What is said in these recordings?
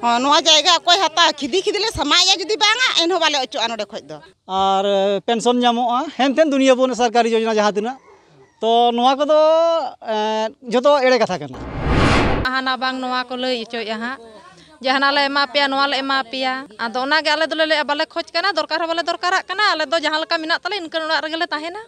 नोआ जायगा कोई हता खिदी खिदीले समाया जुदी बांगा एनहो बाले अचोआ नोडे खoj दो और पेंशन नामोआ हेनतेन दुनिया बन सरकारी योजना जहाँ तना तो नोआ को जो एड़े कथा करना हाना बांग नोआ को लई इचोया हां जहाना ले एमा पिया नोआ ले एमा पिया आदो ओना गे आले दोले बाले खोज कना दरकार बाले दरकार कना आले दो जहां लका मिना तले इनकन ओड़ा रेगेले ताहेना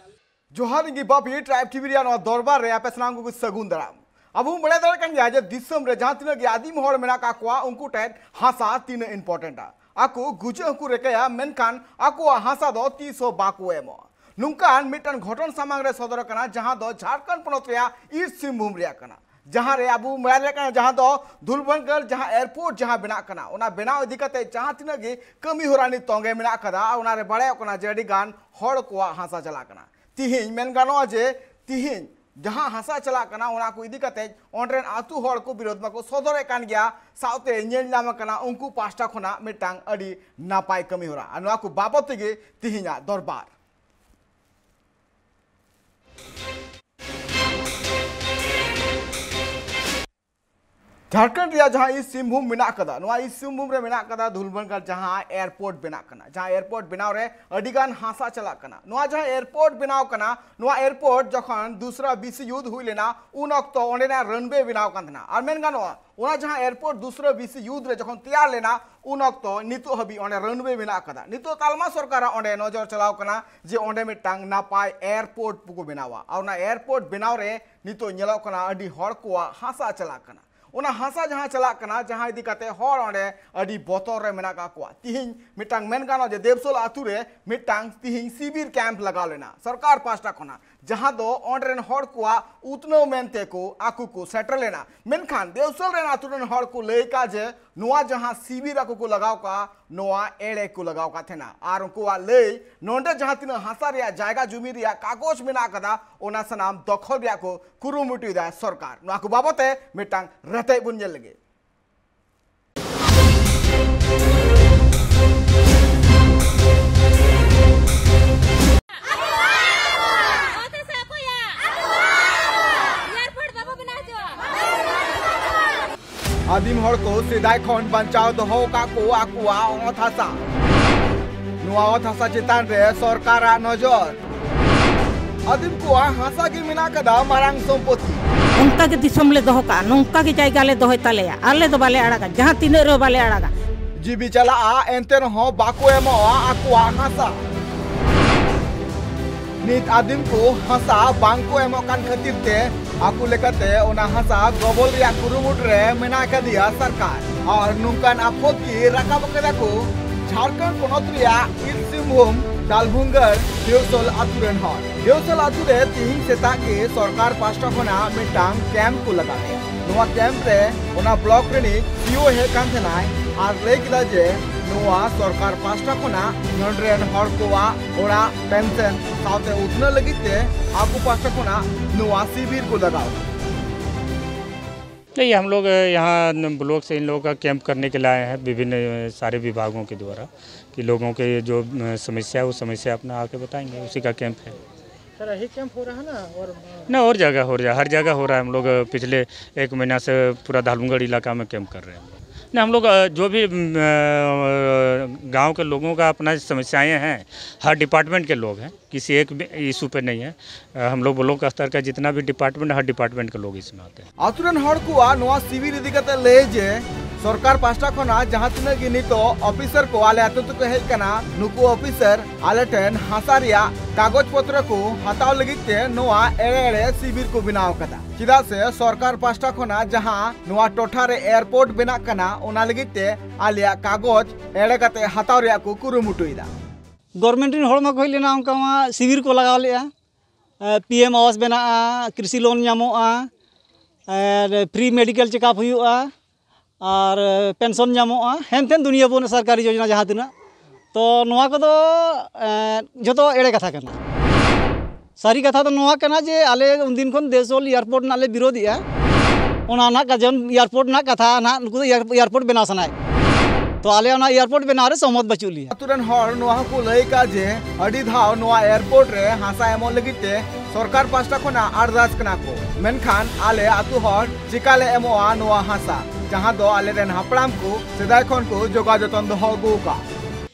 जोहार इंगी बापी ट्राइब टीवी रिया नो दरबार रे आपे सनाम को सगुन दाराम अब बड़े दर कन जे दिसम रे जहां तिना गे आदिम होड़ मेना का कोआ उनको टेट हासा तीन इंपोर्टेंट आको गुजे को रेकया मेनखान आको हासा दो 300 बाको एमो नुंकान मिटन घटन सामांग रे सदर कना जहां दो झारखंड पनोत रिया ईस्ट सिंहभूम रिया कना जहां रे अबू मराले कना जहां दो धुलबनगढ़ जहां एयरपोर्ट जहां बना कना ओना बनाव इदी कते जहां तिना गे कमी होरानी तोंगे मेना कदा ओना रे बड़े कना जेडी गान होड़ कोआ हासा चला कना तिहिन मेन गानो जे तिहिन जहां हासा चला कना ओना को इदी कते ओंड्रेन आतु होड़ को विरोध में को सदर कान गया साउते नेल नाम कना उनको पास्टा खना मिटांग अडी नापाय कमी होरा अनवा को बाबत गे तिहिना दरबार झारखंड रिया जहां इस सिंहभूम मेना कदा नोआ इस सिंहभूम रे मेना कदा धुलबनगढ़ जहां एयरपोर्ट बना कना जहां एयरपोर्ट बनाव रे अडिगान हासा चला कना नोआ जहां एयरपोर्ट बनाव कना नोआ एयरपोर्ट जखन दूसरा विश्व युद्ध हुई लेना उन वक्त ओंडेना रनवे बनाव कांतना आर मेन गानोआ ओना जहां एयरपोर्ट दूसरा विश्व युद्ध रे जखन तैयार लेना उन वक्त नितो हबी ओंडे रनवे मेना कदा नितो तालमा सरकार ओंडे नजर चलाव कना जे ओंडे मिटांग नापाय एयरपोर्ट पुको बनावा आ ओना एयरपोर्ट बनाव रे नितो नेलो कना अडी हड़ कोआ हासा चला कना ओना हासा जहां चला कना जहां इदी कते होड़ ओंडे अडी बोतर रे मेना का कोआ तिहिन मिटांग मेन गानो जे देवसोल आतु रे मिटांग तिहिन शिविर कैंप लगा लेना सरकार पास्टा खना जहां दो ओंडरेन होड़ कोआ उतनो मेनते को आकु को सेटल लेना मेनखान देवसोल रे आतु रेन होड़ को लेका जे नोआ जहां शिविर आकु को लगाव का नोआ एड़े को लगाव का थेना आर उनको ले नोंडे जहां तिना हासा रे जायगा जुमी रे कागज मेना कदा ओना सनाम दखल रे को कुरुमुटु दा सरकार नोआ को बाबते मिटांग रते बुन जेल लगे आदिम हड़ को सेदाय खन बचाव दहो का को आकुआ ओथ हासा नुआ ओथ हासा चितान रे सरकार नजर आदिम को हासा की मिना कदा मारांग संपत्ति उनका के दिसम ले दहो का नोंका के जायगा ले दहो ताले आले दो बाले अड़ागा जहां तीन रो बाले अड़ागा जीबी चला आ एंते हो बाको एमो आकुआ हासा नित आदिम को हासा बांको एमो कान खातिर ते आकु लेकते ओना हासा गबल रिया कुरुमुट रे मेना का दिया सरकार और नुकान आफत की राकाब कदा को झारखंड पनोत रिया ईस्ट सिंहभूम दालभुंगर देवसल आतुरेन हर देवसल आतुरे तिहिन सेता के सरकार पास्टा खना मिटांग कैंप को लगा नोआ कैंप रे ओना ब्लॉक रेनी सीओ हे कान थनाय आर ले किदा जे नोआ सरकार पास्टा खना नोंड्रेन हर कोआ ओना पेंशन साथे उतना लगिते आपको पास्टा खना नोआ शिविर को लगाओ नहीं हम लोग यहाँ ब्लॉक से इन लोगों का कैंप करने के लिए आए हैं विभिन्न सारे विभागों के द्वारा कि लोगों के जो समस्या है वो समस्या अपना आके बताएंगे उसी का कैंप है सर यही कैंप हो रहा है ना और जगह हो रहा है हर जगह हो रहा है हम लोग पिछले 1 महीना से पूरा धालमगढ़ इलाका में कैंप कर रहे हैं ना हम लोग जो भी गांव के लोगों का अपना समस्याएं हैं हर डिपार्टमेंट के लोग हैं किसी एक इशू पे नहीं है हम लोग ब्लॉक स्तर का जितना भी डिपार्टमेंट हर डिपार्टमेंट के लोग इसमें आते हैं आतुरन हड़ को नोआ शिविर इदी कते ले जे सरकार पास्टा खना जहां तिना गे नितो ऑफिसर को आले आतु को हेज कना नुकु ऑफिसर आले टेन हासा रिया कागज पत्र को हताव लगिते नोआ एड़े एड़े शिविर को बनाव कदा चिदा से सरकार पास्टा खना जहां नोआ टोठा रे एयरपोर्ट बना कना ओना लगिते आलिया कागज एड़े कते हताव रिया को कुरुमुटुइदा गवर्नमेंट इन हड़ मा कोई लेना उनका शिविर को लगाव लेआ पीएम आवास बना कृषि लोन नामोआ फ्री मेडिकल चेकअप हुआ और पेंशन नामोआ हेनतेन दुनिया बन सरकारी योजना जहाँ तना तो नोआ को जो एड़े कथा करना सारी कथा तो नोआ करना जे आले उन दिन खन देवसोल एयरपोर्ट नाले विरोधी ओना का जन एयरपोर्ट ना कथा ना नुकु एयरपोर्ट बना सनाय तो आले ओना एयरपोर्ट बना रे सहमत बचुली तुरन हर नोआ को लई का जे अडी धाव नोआ एयरपोर्ट रे हासा एमो लगिते सरकार पास्टा खना अरदास कना को मेनखान आले आतु हर चिकाले एमो नोआ हासा जहां दो आले रेन हापड़ाम को सेदाय खन को जोगा जतन दोहो अगु का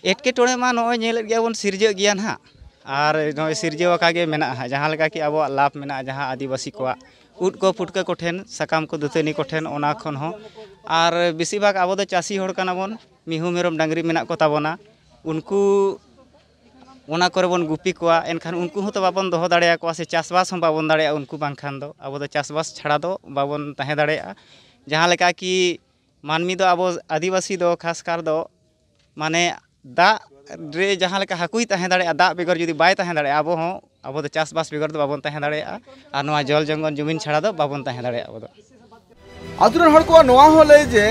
एटकेटोड़े मा नॉय नेलेद गयाबन सिरजे गया ना और नॉय सिरजे वाकागे मेना जहां लगा कि अब लाभ मेना जहां आदिवासी को उद को पुटका को ठेन सकाम को दुतनी को ठेन ओना खन हो और बेसी भाग अब दो चासी होड़ काना बन मिहु मेरम डांगरी मेना को ताबोना उनको ओना करे बन गुपी कोआ एनखान उनको हो तो बाबन दोहो दाड़ेया को से चासबास हम बाबन दाड़ेया उनको बांखान दो अब दो चासबास छाड़ा दो बाबन तहे दाड़ेया जहां लगा कि मानमी दो अब आदिवासी दो खासकर दो माने दा रे जहां लगा हाकुई तहे दाड़ेया दा बेगर जुदी बाय तहे दाड़ेया अब दो चासबास बेगर दो बाबन तहे दाड़ेया और नोआ जल जंगल जमीन छाड़ा दो बाबन तहे दाड़ेया अब दो आतुरेन हड़ को नोआ हो ले जे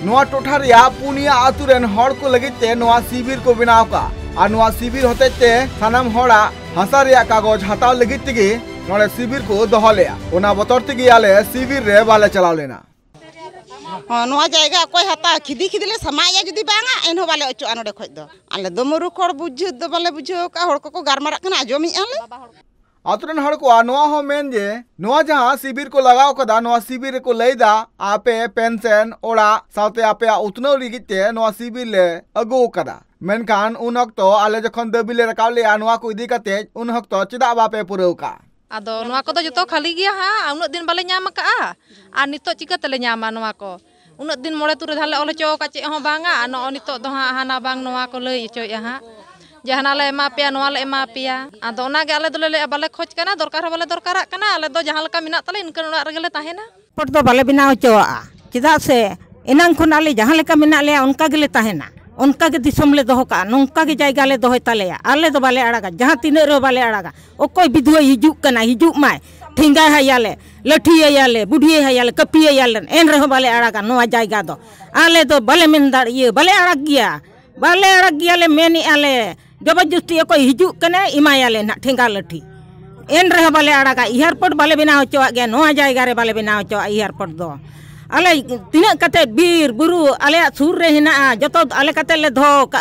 नोआ टोठा रिया पुनिया आतुरेन हड़ को लगिते नोआ शिविर को बनाव का और नोआ शिविर होते ते सानाम हड़ा हसा रिया कागज हताव लगित तेगे नोड़े शिविर को दोहो लेया ओना बतर तेगे आले शिविर रे बाले चलाव लेना नोआ जायगा कोई हता खिदी खिदले समाया जुदी बांगा एनहो बाले अचो नोडे खoj दो आले दो मुरु खड़ बुझ दो बाले बुझो का हड़ को गारमारा कना आजोमी आले आतुरेन हड़ को नोआ हो मेन जे नोआ जहां शिविर को लगाव कदा नोआ शिविर को लैदा आपे पेंशन ओड़ा साउते आपे उतनो लिगिते नोआ शिविर ले अगु कदा मेनखान उन हक्तो आले जखन दबिले रकाव ले नोआ को इदी कते उन हक्तो चिदा बापे पुरौ का आदो नोआ को जतो खाली गया हा उन दिन बाले ᱧᱟᱢ का आ नितो चिका तले ᱧᱟᱢᱟ नोआ को उन दिन मोड़े तुरे धाले ओले चो का चे हो बांगा नो नितो दो हा हाना बांग नोआ को लई चोया हा जहाना ले एमा पेया नोआ ले एमा पेया आदो ओना गे आले दोले ले बाले खोज कना दरकार बाले दरकारा कना आले दो जहां लका मिना तले इनकन ओड़ा रेगले ताहेना पट दो बाले बनाव चोआ चिदा से इनांग खन आले जहां लेका मिना ले उनका गेले ताहेना उनका के दिसम ले दोहो का नोंका के जायगा ले दोहो तालेया आले दो बाले आड़ागा जहां तिने रो बाले आड़ागा ओकोय विधुआ हिजुक कना हिजुक माय ठिंगा हयाले लठी हयाले बुढ़ी हयाले कपी हयाले एन रहो बाले आड़ागा नोआ जायगा दो आले दो बाले मेनदार ये बाले आड़ाग गया ले मेनी आले जबरदस्ती कोई हिजुक कने इमायाले ना ठेंगा लठी एन रहे बाले आड़ागा एयरपोर्ट बाले बनाव चोआ गया नोआ जायगा रे बाले बनाव चोआ एयरपोर्ट दो आले तिना कते बीर बुरु आले सुर रे हिना जतो आले कते ले धो का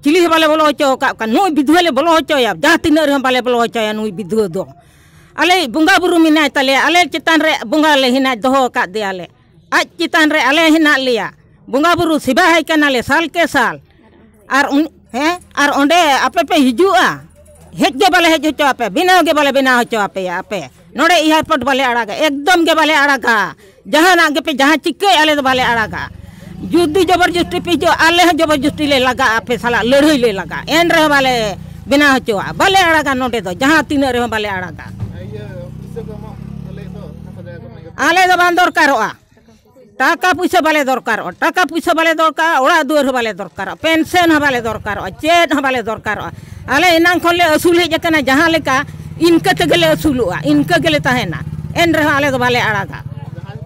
चिली बाले बोलो चो का नुई विधुआ ले बोलो चोया जहां तिना रे बाले बोलो चोया नुई विधुआ दो आले बुंगा बुरु मिनाय तले आले चितान रे बुंगा ले हिना दोहो का दे आले आज चितान रे आले हिना लिया बुंगा बुरु सिबा है कनाले साल के साल और ओंडे आपे पे हिजुआ हेज के बाले हेज चो आपे बिना के बाले बिना चो आपे नोड़े एयरपोर्ट बाले आड़ागा एकदम के बाले आड़ागा जहां ना के पे जहां चिक्के आले तो बाले आड़ागा जुद्दी जबरदस्ती पे जो आले जबरदस्ती ले लगा आपे साला लड़ई ले लगा एन रे बाले बिना चो बाले आड़ागा नोडे दो जहां तीन रे बाले आड़ागा आले दो बान दरकारोआ टाका पैसा बाले दरकार ओड़ा दुआर बाले दरकार पेंशन बाले दरकार चेद बाले दरकार आले इनांग खन ले असुल हेज कना जहां लेका इनका तेगले असुलुआ इनका गेले ताहेना एन रहा आले दो बाले आड़ागा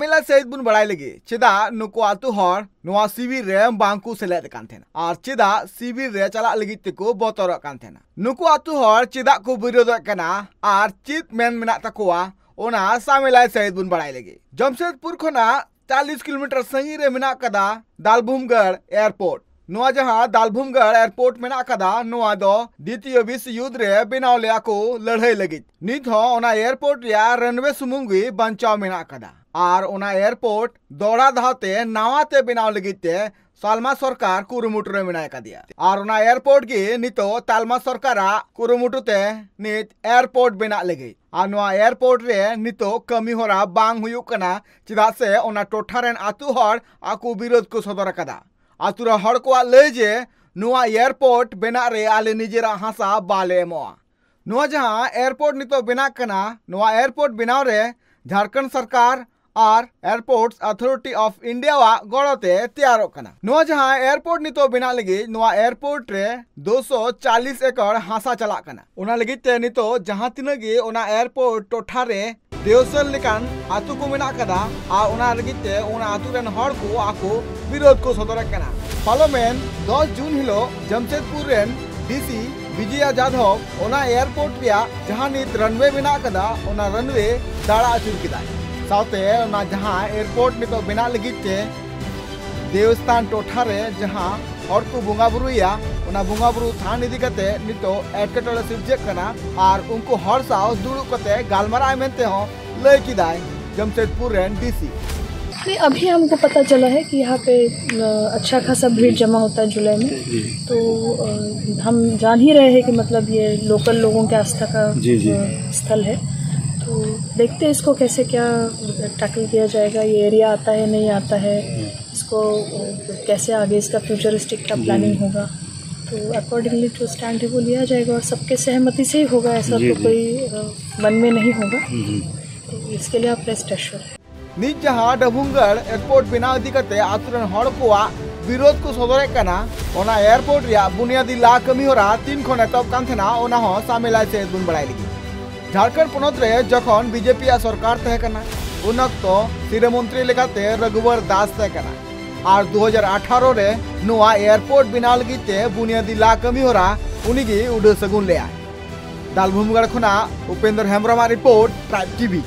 मिला सहित बुन बड़ाई लगी चिदा नुको आतु हर नोआ शिविर रे बांकु सेलेद कान थेना और चिदा शिविर रे चला लगी तेको बोतर कान थेना नुको आतु हर चिदा को विरोध कना और चित मेन मेना तकोआ ओना सामेला सहित बुन बड़ाई लगी जमशेदपुर खना 40 किलोमीटर सही रे मेना कदा दालभूमगढ़ एयरपोर्ट नोआ जहां दालभूमगढ़ एयरपोर्ट मेना कदा नोआ दो द्वितीय विश्व युद्ध रे बनाव लेया को लड़ाई लगी नित हो ओना एयरपोर्ट या रनवे सुमुंगी बंचाव मेना कदा और ओना एयरपोर्ट दौड़ा धावते नावाते बनाव लगिते सालमा सरकार कुरुमुटु रे मेना का दिया और ओना एयरपोर्ट की नितो तालमा सरकारा कुरुमुटुते नित एयरपोर्ट बना लगी और नोआ एयरपोर्ट रे नितो कमी होरा बांग हुयुक कना चिदा से ओना टोठा रेन आतु हर आकु विरोध को सदर कदा आतुरा हड़ को ले जे नोआ एयरपोर्ट बना रे आले निजेरा हासा बाले मोआ नोआ जहां एयरपोर्ट नितो बना कना नोआ एयरपोर्ट बनाव रे झारखंड सरकार और एयरपोर्ट्स अथॉरिटी ऑफ इंडिया वा गड़ते तैयार कना नोआ जहां एयरपोर्ट नितो बना लगी नोआ एयरपोर्ट रे 240 एकड़ हासा चला कना ओना लगी ते नितो जहां तिनगी ओना एयरपोर्ट टोठा रे देवसल लेकान आतु को मेना कदा आ ओना लगी ते ओना आतु रेन हड़ को आको विरोध को सदर कना पार्लियामेंट 10 जून हिलो जमशेदपुर रेन डीसी विजया जाधव ओना एयरपोर्ट रिया जहां नित रनवे मेना कदा ओना रनवे दाड़ा अचुर किदा साउते ओना जहां एयरपोर्ट नितो बना लगिते देवस्थान टोठा रे जहां हड़ को बुंगा बुरुया ओना बुंगा बुरु थान इदी कते नितो एटकेटोले सिरजे कना और उनको हड़ साव दुड़ु कते गालमारा मेनते हो लय किदाय जमशेदपुर रेन डीसी नहीं, अभी हमको पता चला है कि यहाँ पे अच्छा खासा भीड़ जमा होता है जुलाई में, तो हम जान ही रहे हैं कि मतलब ये लोकल लोगों के आस्था का स्थल है। तो देखते हैं इसको कैसे क्या टैकल किया जाएगा, ये एरिया आता है नहीं आता है, इसको कैसे आगे इसका फ्यूचरिस्टिक का प्लानिंग होगा, तो अकॉर्डिंगली जो स्टैंड है वो लिया जाएगा और सबके सहमति से ही होगा, ऐसा तो कोई मन में नहीं होगा। तो इसके लिए आप रेस्ट एश्योर है। निज जहां डबुंगड़ एयरपोर्ट बनाव इदी करते आतुरन हड़ कोआ विरोध को सदरे कना ओना एयरपोर्ट रिया बुनियादी ला कमी होरा 3 खन एतब कान थेना ओना हो सामिलाय से बुन बड़ाई लगी। झारखंड पनत रे जखन बीजेपी आ सरकार तहे कना उन अक्तो सिरे मंत्री लेकाते रघुवर दास तहे कना और 2018 रे नोआ एयरपोर्ट बनाव लगिते बुनियादी ला कमी होरा उनिगी उड सगुन ले दालभूमगढ़ खना Upendra Hembram report tribe TV.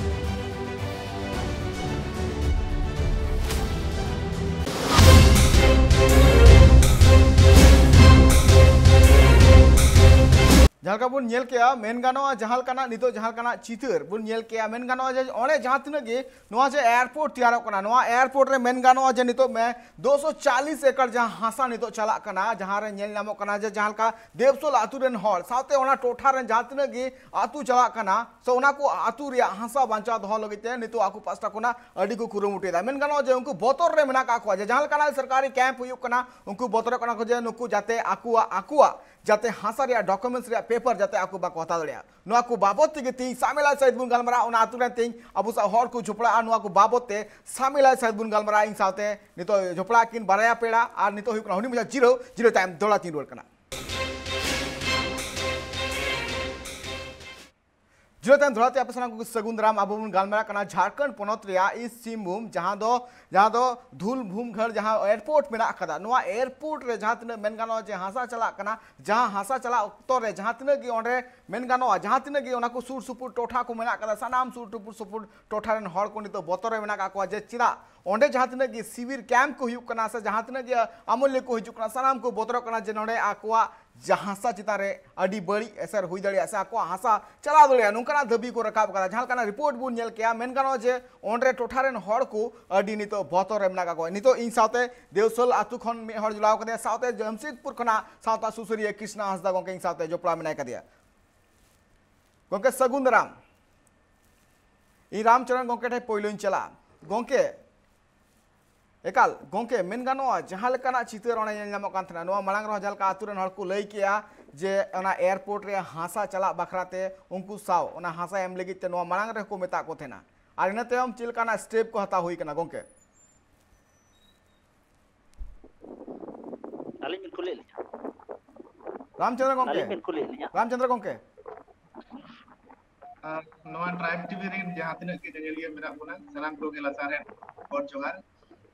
जहाँ का बुन नेल किया मेन गानों जहाँ का नितो जहाँ का चितर बुन नेल किया मेन गानों जे ओने जहाँ तीन गे नोआ जे एयरपोर्ट तैयार कना नोआ एयरपोर्ट रे मेन गानों जे नितो में 240 एकड़ जहाँ हासा नितो चला कना जहाँ रे नेल नामो कना जे जहाँ का देवसोल आतु रेन हॉल साथे ओना टोठा रे जहाँ तीन गे आतु चला कना सो ओना को आतु रे हासा बांचा दहो लगिते नितो आकु पास्ता कोना अडी को कुरुमुटे दा मेन गानों जे उनको बोतर रे मेना का को जे जहाँ का सरकारी कैंप हुई कना उनको बोतर कना को जे नुकु जाते आकुआ जाते हासा रे डॉक्यूमेंट्स रे पेपर जाते आकु बाको हता दड़िया नोआ को बाबत ते ती सामिला सहित बुन गलमरा ओना आतु रे ती अबु सा हर को झोपड़ा नोआ को बाबत ते सामिला सहित बुन गलमरा इन साथे नितो झोपड़ा किन बाराया पेड़ा और नितो हुई हुनी मुजा जीरो टाइम दोला तीन रोड कना जो टाइम धोलाते आप सना सगुंदराम अब गालमरा कना झारखंड पनत रिया इस सिमभूम जहाँ दो धूल भूम घर जहाँ एयरपोर्ट मेना कदा नोआ एयरपोर्ट रे जहाँ तीन मेन गानो जे हासा चला कना जहाँ हासा चला अक्तो रे जहाँ तीन गे ओंडे मेन गानो जहाँ तीन गे ओना को सुर सुपुर टोठा को मेना कदा सानाम सुर सुपुर टोठा रेन हड़ को नितो बोतर रे मेना का जे चिरा ओंडे जहाँ तीन गे शिविर कैंप को हुयुक कना से जहाँ तीन गे अमूल्य को हिजुक कना सानाम को बोतर कना जे नोडे आकुआ जहासा चितारे अडी बड़ी एसर हुई दड़िया से आको हासा चला दड़िया नुकना दबी को रकाब करा जहाँ का रिपोर्ट बुन नेल किया मेन गानो जे ओंडे टोठा रेन हड़ को अडी नितो बोतर रे मेना का नितो इन साथे देवसल आतु खन मे हड़ जुलाव कदे साथे जमशेदपुर खना सावता सुसुरिया कृष्णा हंसदा गोंके इन साथे जोपड़ा मेना कदिया गोंके सगुंदराम इ रामचरण गोंके ठे पहिलो चला गोंके एकाल गोंके मेन गानो जहाँ लेकाना चितर ओने नामो कान थना नोआ मांग रह जलका आतुरन हड़ को लई किया जे ओना एयरपोर्ट रे हासा चला बखराते उनको साव ओना हासा एम लगी ते नोआ मांग रह को मेता को थेना और इना तेम चिलकाना स्टेप को हता हुई कना गोंके आलिन बिन कुले रामचंद्र गोंके नोआ ट्राइब टीवी रे जहाँ तीन के जंगलिया मेरा बोना सलाम को गेला सारे और जोहार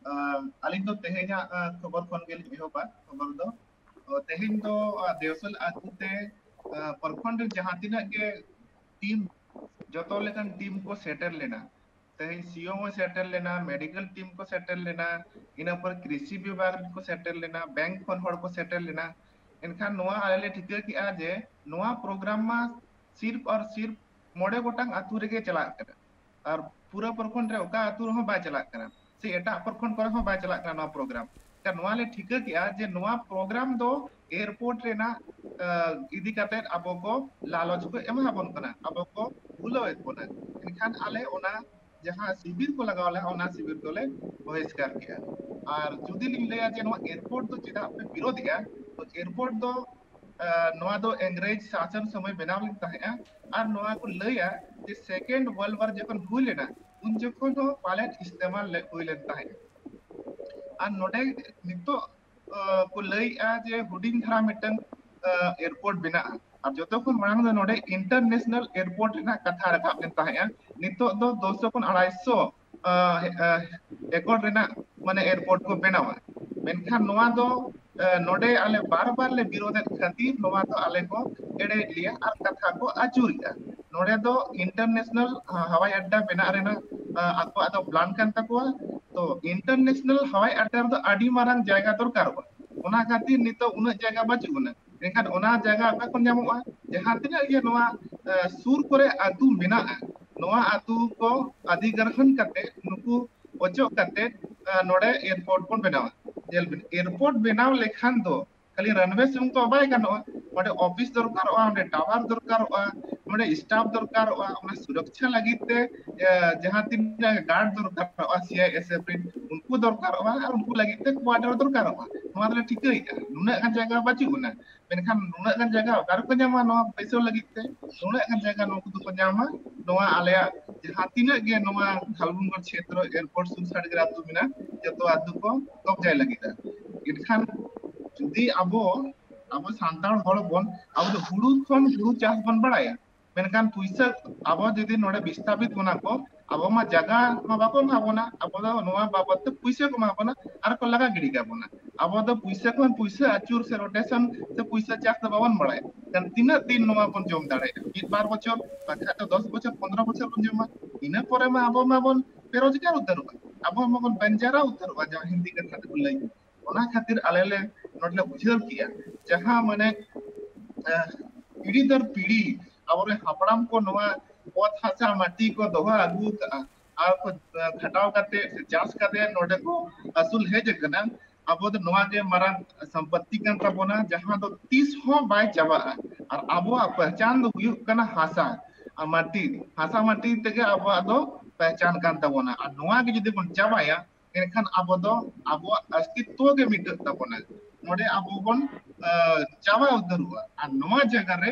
आलिन तो तेहेजा खबर खन गेल एहोबा खबर दो तेहेन तो देवसल आतुते प्रखंड जहाँ तीन के टीम जतो लेकन टीम को सेटल लेना तेहेन सीओ में सेटल लेना मेडिकल टीम को सेटल लेना इन पर कृषि विभाग को सेटल लेना बैंक खन हड़ को सेटल लेना इनखान नोआ आले ठिका कि आ जे नोआ प्रोग्राम मा सिर्फ और सिर्फ मोड़े गोटांग आतु रेगे चला करा और पूरा प्रखंड रे ओका आतु हो बा चला करा से एटा प्रखंड करे हो बा चला करा नोआ प्रोग्राम का नोआ ले ठिका कि आ जे नोआ प्रोग्राम दो एयरपोर्ट रे ना इदी काते अबो को लालच को एमा बन कना अबो को भूलो एक कोना इनखान आले ओना जहां शिविर को लगावला ओना शिविर को ले बहिष्कार किया और जुदी लिम ले जे नोआ एयरपोर्ट तो चिदा पे विरोध किया तो एयरपोर्ट दो नोआ दो अंग्रेज शासन समय बनाव लिन ताहेआ और नोआ को लया जे सेकंड वर्ल्ड वॉर जखन हुई लेना उन जखन हो पायलट इस्तेमाल हुई लेन ताहे और नोडे नितो को लया जे हुडिंग धरा मिटन एयरपोर्ट बिना और जतो को मांग नोडे इंटरनेशनल एयरपोर्ट रेना कथा रखाब लेन ताहेआ नितो दो 200 को 250 एकड़ रेना माने एयरपोर्ट को बनावा मेनखान नोआ दो नोडे आले बार ले विरोध खातिर नोआ तो आले को एड़े लिया और कथा को आचुरिया नोडे दो इंटरनेशनल हवाई अड्डा बना रेना आको आदो प्लान कान तको तो इंटरनेशनल हवाई अड्डा दो आडी मारंग जायगा दरकार बा ओना खातिर नितो उना जायगा बाचुना एखान ओना जायगा आपा कोन जामुआ जहां तिना ये नोआ सुर करे आतु मेना नोआ आतु को अधिग्रहण करते नुकु ojo kate node airport pun benawa jel airport benaw lekhan do kali runway sum to bai ganoa ᱚᱸᱰᱮ ᱚᱯᱷᱤᱥ ᱫᱚᱨᱠᱟᱨᱚᱜᱼᱟ ᱚᱸᱰᱮ ᱴᱟᱣᱟᱨ ᱫᱚᱨᱠᱟᱨᱚᱜᱼᱟ ᱚᱸᱰᱮ ᱥᱴᱟফ ᱫᱚᱨᱠᱟᱨᱚᱜᱼᱟ ᱚᱱᱟ ᱥᱩᱨᱚᱠᱷᱟ ᱞᱟᱹᱜᱤᱫ ᱛᱮ ᱡᱟᱦᱟᱸ ᱛᱤᱱᱟᱹᱜ ᱜᱟᱨᱰ ᱫᱚᱨᱠᱟᱨᱚᱜᱼᱟ CISF ᱨᱮᱱ ᱩᱱᱠᱩ ᱫᱚᱨᱠᱟᱨᱚᱜᱼᱟ ᱟᱨ ᱩᱱᱠᱩ ᱞᱟᱹᱜᱤᱫ ᱛᱮ ᱠᱳᱣᱟᱰᱟᱨ ᱫᱚᱨᱠᱟᱨᱚᱜᱼᱟ ᱱᱚᱣᱟ ᱫᱚᱞᱮ ᱴᱷᱤᱠᱟᱹᱭᱮᱫᱼᱟ ᱱᱩᱱᱟᱹᱜ ᱜᱟᱱ ᱡᱟᱭᱜᱟ ᱵᱟᱹᱪᱩᱜᱼᱟ ᱢᱮᱱᱠᱷᱟन ᱱᱩᱱᱟᱹᱜ ᱜᱟᱱ ᱡᱟᱭᱜᱟ ᱚᱠᱟ ᱨᱮᱠᱚ ᱧᱟᱢᱟ ᱱᱚᱣᱟ ᱵᱟᱹᱭᱥᱟᱹᱣ ᱞᱟᱹᱜᱤᱫ ᱛᱮ ᱱᱩᱱᱟᱹᱜ ᱜᱟᱱ ᱡᱟᱭᱜᱟ ᱱᱩᱠᱩ ᱫᱚᱠᱚ ᱧᱟᱢᱟ ᱱᱚᱣᱟ ᱟᱞᱮᱭᱟᱜ ᱡᱟᱦᱟᱸ ᱛᱤᱱᱟᱹᱜ ᱜᱮ ᱱᱚᱣᱟ ᱫᱷᱟᱞᱵᱷᱩᱢᱜᱚᱲ ᱪᱷᱮᱛᱨᱚ ᱮᱭᱟᱨᱯᱳर्ट ᱥᱩᱨ ᱥᱟᱰᱜᱮ ᱟᱹᱛᱩ ᱢᱮᱱᱟᱜᱼᱟ ᱡᱚᱛᱚ ᱟᱹᱛᱩ ᱠᱚ ᱠᱚᱵᱡᱟᱭ ᱞᱟᱹᱜᱤᱫᱼᱟ ᱮᱱᱠᱷᱟᱱ ᱡᱩᱫᱤ ᱟᱵᱚ ᱥᱟᱱᱛᱟᱲ ᱦᱚᱲ ᱵᱚᱱ ᱟᱵᱚ ᱫᱚ ᱦᱩᱲᱩ ᱠᱷᱚᱱ ᱦᱩᱲᱩ ᱪᱟᱥ ᱵᱚᱱ ᱵᱟᱲᱟᱭᱟ ᱢᱮᱱᱠᱷᱟन ᱯᱩᱭᱥᱟᱹ ᱟᱵᱚ ᱡᱩᱫᱤ ᱱᱚᱰᱮ ᱵᱤᱥᱛᱟᱯᱤᱛ ᱵᱚᱱᱟ ᱠᱚ ᱟᱵᱚ ᱢᱟ ᱡᱟᱜᱟ ᱢᱟ ᱵᱟᱠᱚ ᱮᱢᱟ ᱵᱚᱱᱟ ᱟᱵᱚ ᱫᱚ ᱱᱚᱣᱟ ᱵᱟᱵᱚᱫ ᱛᱮ ᱯᱩᱭᱥᱟᱹ ᱠᱚ ᱮᱢᱟ ᱵᱚᱱᱟ ᱟᱨ ᱠᱚ ᱞᱟᱜᱟ ᱜᱤᱰᱤ ᱠᱟᱵᱚᱱᱟ ᱟᱵᱚ ᱫᱚ ᱯᱩᱭᱥᱟᱹ ᱠᱷᱚᱱ ᱯᱩᱭᱥᱟᱹ ᱟᱹᱪᱩᱨ ᱥᱮ ᱨᱳᱴᱮᱥᱚᱱ ᱥᱮ ᱯᱩᱭᱥᱟᱹ ᱪᱟᱥ ᱫᱚ ᱵᱟᱵᱚᱱ ᱵᱟᱲᱟᱭᱟ ᱠᱷᱟᱱ ᱛᱤᱱᱟᱹᱜ ᱫᱤᱱ ᱱᱚᱣᱟ ᱵᱚᱱ ᱡᱚᱢ ᱫᱟᱲᱮᱭᱟᱜᱼᱟ ᱢᱤᱫ ᱵᱟᱨ ᱵᱚᱪᱷᱚᱨ ᱵᱟᱠᱷᱟᱡ ᱫᱚ 10 ᱵᱚᱪᱷᱚᱨ 15 ᱵᱚᱪᱷᱚᱨ ᱵᱚᱱ ᱡᱚᱢᱟ ᱤᱱᱟᱹ ᱯᱚᱨᱮ ᱢᱟ ᱟᱵᱚ ᱢᱟᱵᱚᱱ बेरोजगार उतरवा अब हम बंजारा उतरवा जहाँ हिंदी कथा को लई ओना खातिर आले ले नोटले बुझल किया जहाँ माने पीढ़ी दर पीढ़ी अब हापड़ाम को नवा पथ हासा माटी को दोहा आगू आ को खटाव करते चाष करते नोटे को असुल है जगना अब तो नवा के मारा संपत्ति kan tabona जहाँ तो 30 हो बाय चाबा और अब पहचान दो हुयु कना हासा माटी हासा माटी तके अब दो पहचान kan tabona और नवा के जदि बन चाबाया एनखान अब दो अब अस्तित्व के मिट tabona नोडे अब बन चाबा उतरुआ और नवा जगह रे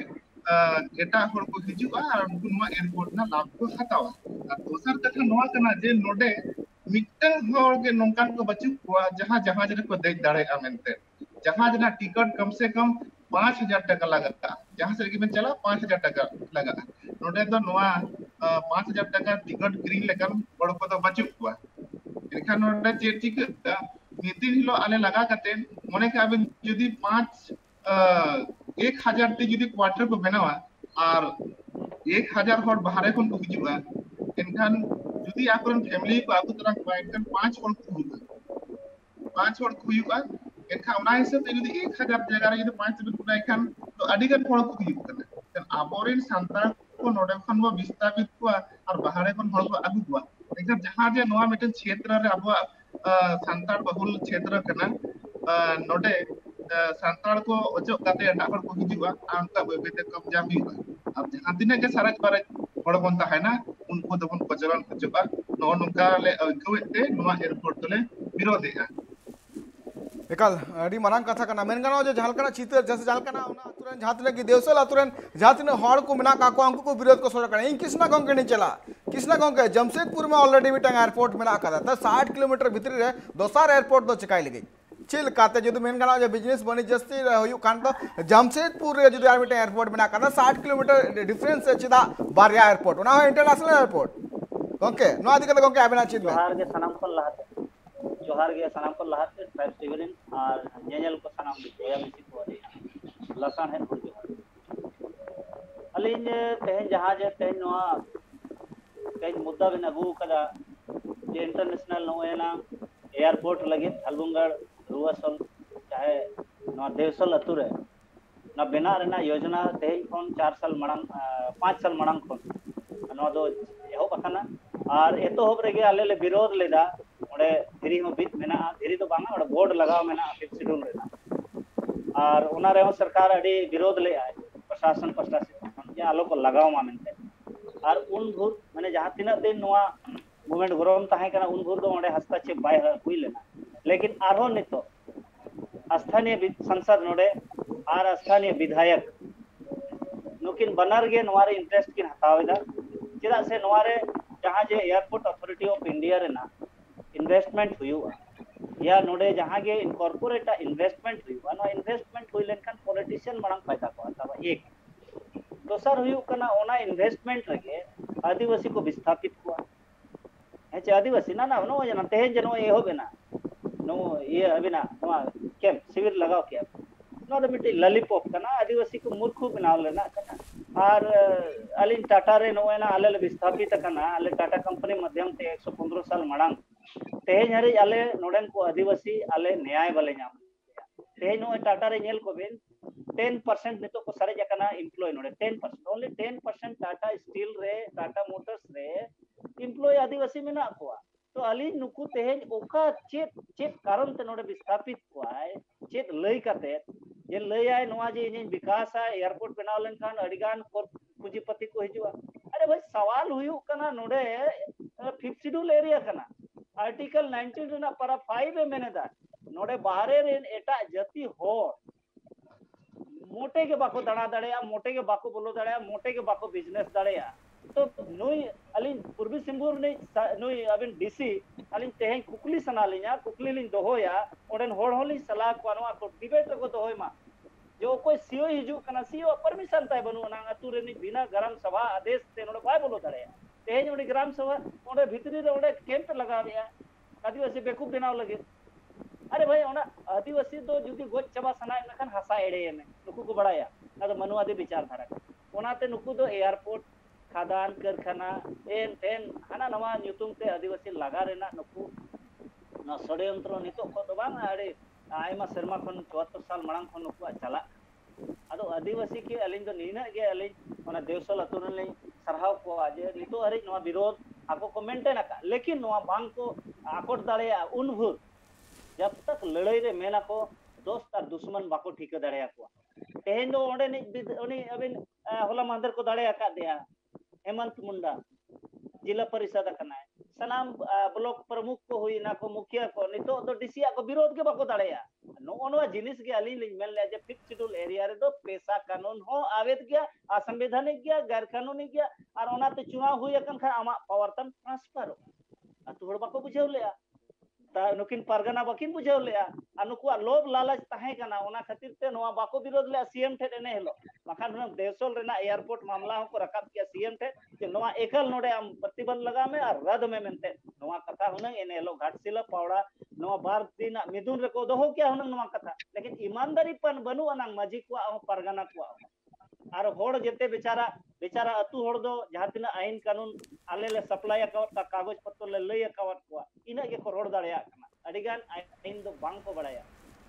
एटा हर को हिजुआ और उनको नवा एयरपोर्ट ना लाभ को हतावा और दोसर कथा नवा कना जे नोडे मिटन हर के नोंकान को बचु को जहां जहाज रे को देख दाड़े आमेंते जहाज ना टिकट कम से कम 5000 टका लगता जहां से में चला 5000 टका लगा नोडे तो नवा 5000 टका टिकट ग्रीन लेकन बड़ को तो बचु को एखान नोडे जे टिकट नीति हिलो आले लगा कते मने के अबे जदी 1000 टी जदी क्वार्टर को बनावा और 1000 हर बाहर कोन को हिजुआ एनखान जदी आपन फैमिली को आगु तरह बाइकन 5 हर को हुआ 5 हर को हुआ एनखान ओना हिसाब ते जदी 1000 जगह रे जदी 5 बिट कुना एखान तो अडिगन हर को हुआ कना तन आबोरिन संतान को नोडे खन वो विस्तापित को और बाहर कोन हर को आगु हुआ एखान जहां जे नवा मिटन क्षेत्र रे अब संतान बहुल क्षेत्र कना नोडे संतान को ओजो काते एटा हर को हिजुआ आंका बेबेते कब्जा हुआ अब जहां तिने के सारा बारे हड़ बन ताहेना उनको दबन पचलन खजबा नो नोका ले अगवेते नोवा एयरपोर्ट तले विरोधेगा एकाल अड़ी मारांग कथा कना मेन गाना जो झालकना चित्र जैसे झालकना उना तुरन झातने की देवसल अतुरन झातने हड़ को मिना का को अंक को विरोध को सोच कना इन कृष्णा गांव के नहीं चला कृष्णा गांव के जमशेदपुर में ऑलरेडी मिटंग एयरपोर्ट मिना का था 60 किलोमीटर भीतर रे दोसर एयरपोर्ट दो चिकाई लगी चिल काते जो मेन गाना जो बिजनेस बनी जस्ती हुयु कान तो जमशेदपुर रे जो मिटंग एयरपोर्ट मिना का 60 किलोमीटर डिफरेंस से चिदा बारिया एयरपोर्ट उना इंटरनेशनल एयरपोर्ट ओके नो आदि के आबेना चिद में जोहार के सनम को लहाते जोहार के सनम को लहाते ट्राइब सिविलियन और नेजल को सनम जोया मिसी को लसन है जोहार अलिन तेहन जहाज तेहन नोआ कई मुद्दा बिन अगू कदा जे इंटरनेशनल नोएना एयरपोर्ट लगे धालबुंगड़ रुआसल चाहे नोआ देवसल अतु रे ना बिना रेना योजना तेहन कोन 4 साल मड़ांग 5 साल मड़ांग कोन नोआ दो एहो बखाना और एतो होब रेगे आले ले विरोध लेदा ओडे धीरी हो बीत मेना धीरी तो बांगा ओडे बोर्ड लगाव मेना फिफ्थ शेड्यूल रेना और ओना रे सरकार अडी विरोध ले आए प्रशासन या आलो को लगाव मा मेनते और उन भूर माने जहां तिना दिन नोआ मूवमेंट गरम ताहे कना उन भूर दो ओडे हस्तक्षेप बाय हुई लेना लेकिन आरो नितो स्थानीय संसद नोडे और स्थानीय विधायक नुकिन बनार गे नोआरे इंटरेस्ट किन हतावेदा चिदा से नोआरे जहां जे एयरपोर्ट अथॉरिटी ऑफ इंडिया रेना इन्वेस्टमेंट हुआ या नोडे जहां गे इनकॉर्पोरेट इन्वेस्टमेंट हुआ नो इन्वेस्टमेंट हुई लेनखान पॉलिटिशियन मरंग फायदा को हतावा एक दोसर हुयु कना ओना इन्वेस्टमेंट रगे आदिवासी को विस्थापित हुआ है चे आदिवासी ना ना नो जना तेहन जनो ए होबेना नो ये अबिना नोआ कैंप शिविर लगाओ के नो द मिटी लॉलीपॉप कना आदिवासी को मूर्खु बनाव लेना कना और अलिन टाटा रे नोएना आले विस्थापित कना आले टाटा कंपनी माध्यम ते 115 साल मड़ांग तेहन हरि आले नोडेन को आदिवासी आले न्याय वाले नाम तेहन नो टाटा रे नेल को बेन 10% नितो को सारे जकना एम्प्लॉय नोडे 10% ओनली 10% टाटा स्टील रे टाटा मोटर्स रे एम्प्लॉय आदिवासी में ना को तो अली नुकु तेहेन ओका चेत चेत कारण ते नोडे विस्थापित कोआय चेत लई काते जे लई आय नोआ जे इन विकास आ एयरपोर्ट बनाव लेनखान अडिगान पूंजीपति को हिजुआ अरे भाई सवाल हुयु कना नोडे फिफ्थ शेड्यूल एरिया कना आर्टिकल 19 रेना पारा 5 ए मेनेदा नोडे बाहरे रेन एटा जाति हो मोटे के बाको दड़ा दड़ेया मोटे के बाको बोलो दड़ेया मोटे के बाको बिजनेस दड़ेया तो नुई अलिन पूर्वी सिंहभूम ने नुई अबिन डीसी अलिन तेहें कुकली सना लिया कुकली लिन दोहोया ओडन होड़ होली सलाह कोनवा को डिबेट को दोहोय मा जो कोई सीओ हिजु कना सीओ परमिशन ताय बनु ना अतु रे नि बिना ग्राम सभा आदेश ते नोडे बाय बोलो दड़ेया तेहें ओडे ग्राम सभा ओडे भितरी रे ओडे कैंप लगावेया आदिवासी बेकूफ बनाव लगे अरे भाई ओना आदिवासी दो जुदी गोज चबा सना नखन हसा एड़े ने नुकु को बड़ाया अदो मनुवादी विचार धारा ओनाते नुकु दो एयरपोर्ट खादान कारखाना एन तेन हाना नवा ᱧᱩᱛᱩᱢ ते आदिवासी लगा रेना नुकु ना षड्यंत्र नितो को दो बांग अरे आयमा शर्मा खन 74 साल मांग खन नुकु चला अदो आदिवासी के अलिन दो नीना गे अलिन ओना देवसल अतुरन ले सरहाव को आजे नितो हरि नवा विरोध आको को मेंटेन आका लेकिन नवा बांग को आकोट दाड़ेया उन भूर जब तक लड़ाई रे मेना को दोस्त और दुश्मन बाको ठीक दाड़ेया को तेहेन दो ओंडे नि अबिन होला मांदर को दाड़ेया का दिया हेमंत मुंडा जिला परिषद कना सनाम ब्लॉक प्रमुख को हुई ना को मुखिया को नितो तो डीसी को विरोध के बाको दाड़ेया नोनवा जिनिस के अली लिंग मेल ले जे फिफ्थ शेड्यूल एरिया रे दो पेशा कानून हो आवेद गया असंवैधानिक गया गैर कानूनी गया और ओनाते चुनाव हुई अकन खा आमा पवर्तन ट्रांसफर अतु हड़ बाको बुझाव लेया ता नुकिन परगना बकिन बुझाव लेया अनुकुआ लोभ लालच ताहे कना ओना खातिर ते नोआ बाको विरोध ले सीएम ठे एने हेलो मखान देवसल रेना एयरपोर्ट मामला को रकाब किया सीएम ठे कि नोआ एकल नोडे आम प्रतिबंध लगा में और रद में मेनते नोआ कथा हुनंग एने हेलो घाटशिला पावड़ा नोआ बार दिन मिदुन रे को दोहो क्या हुनंग नोआ कथा लेकिन ईमानदारी पन बनु अनंग मजी को परगना को और होड़ जेते बेचारा बेचारा अतु होड़ दो जहां तिना आईन कानून आले ले सप्लाई अकाउंट ता कागज पत्र ले लई अकाउंट को इना के को रोड दाड़या कना अडिगान आईन दो बांग को बड़ाया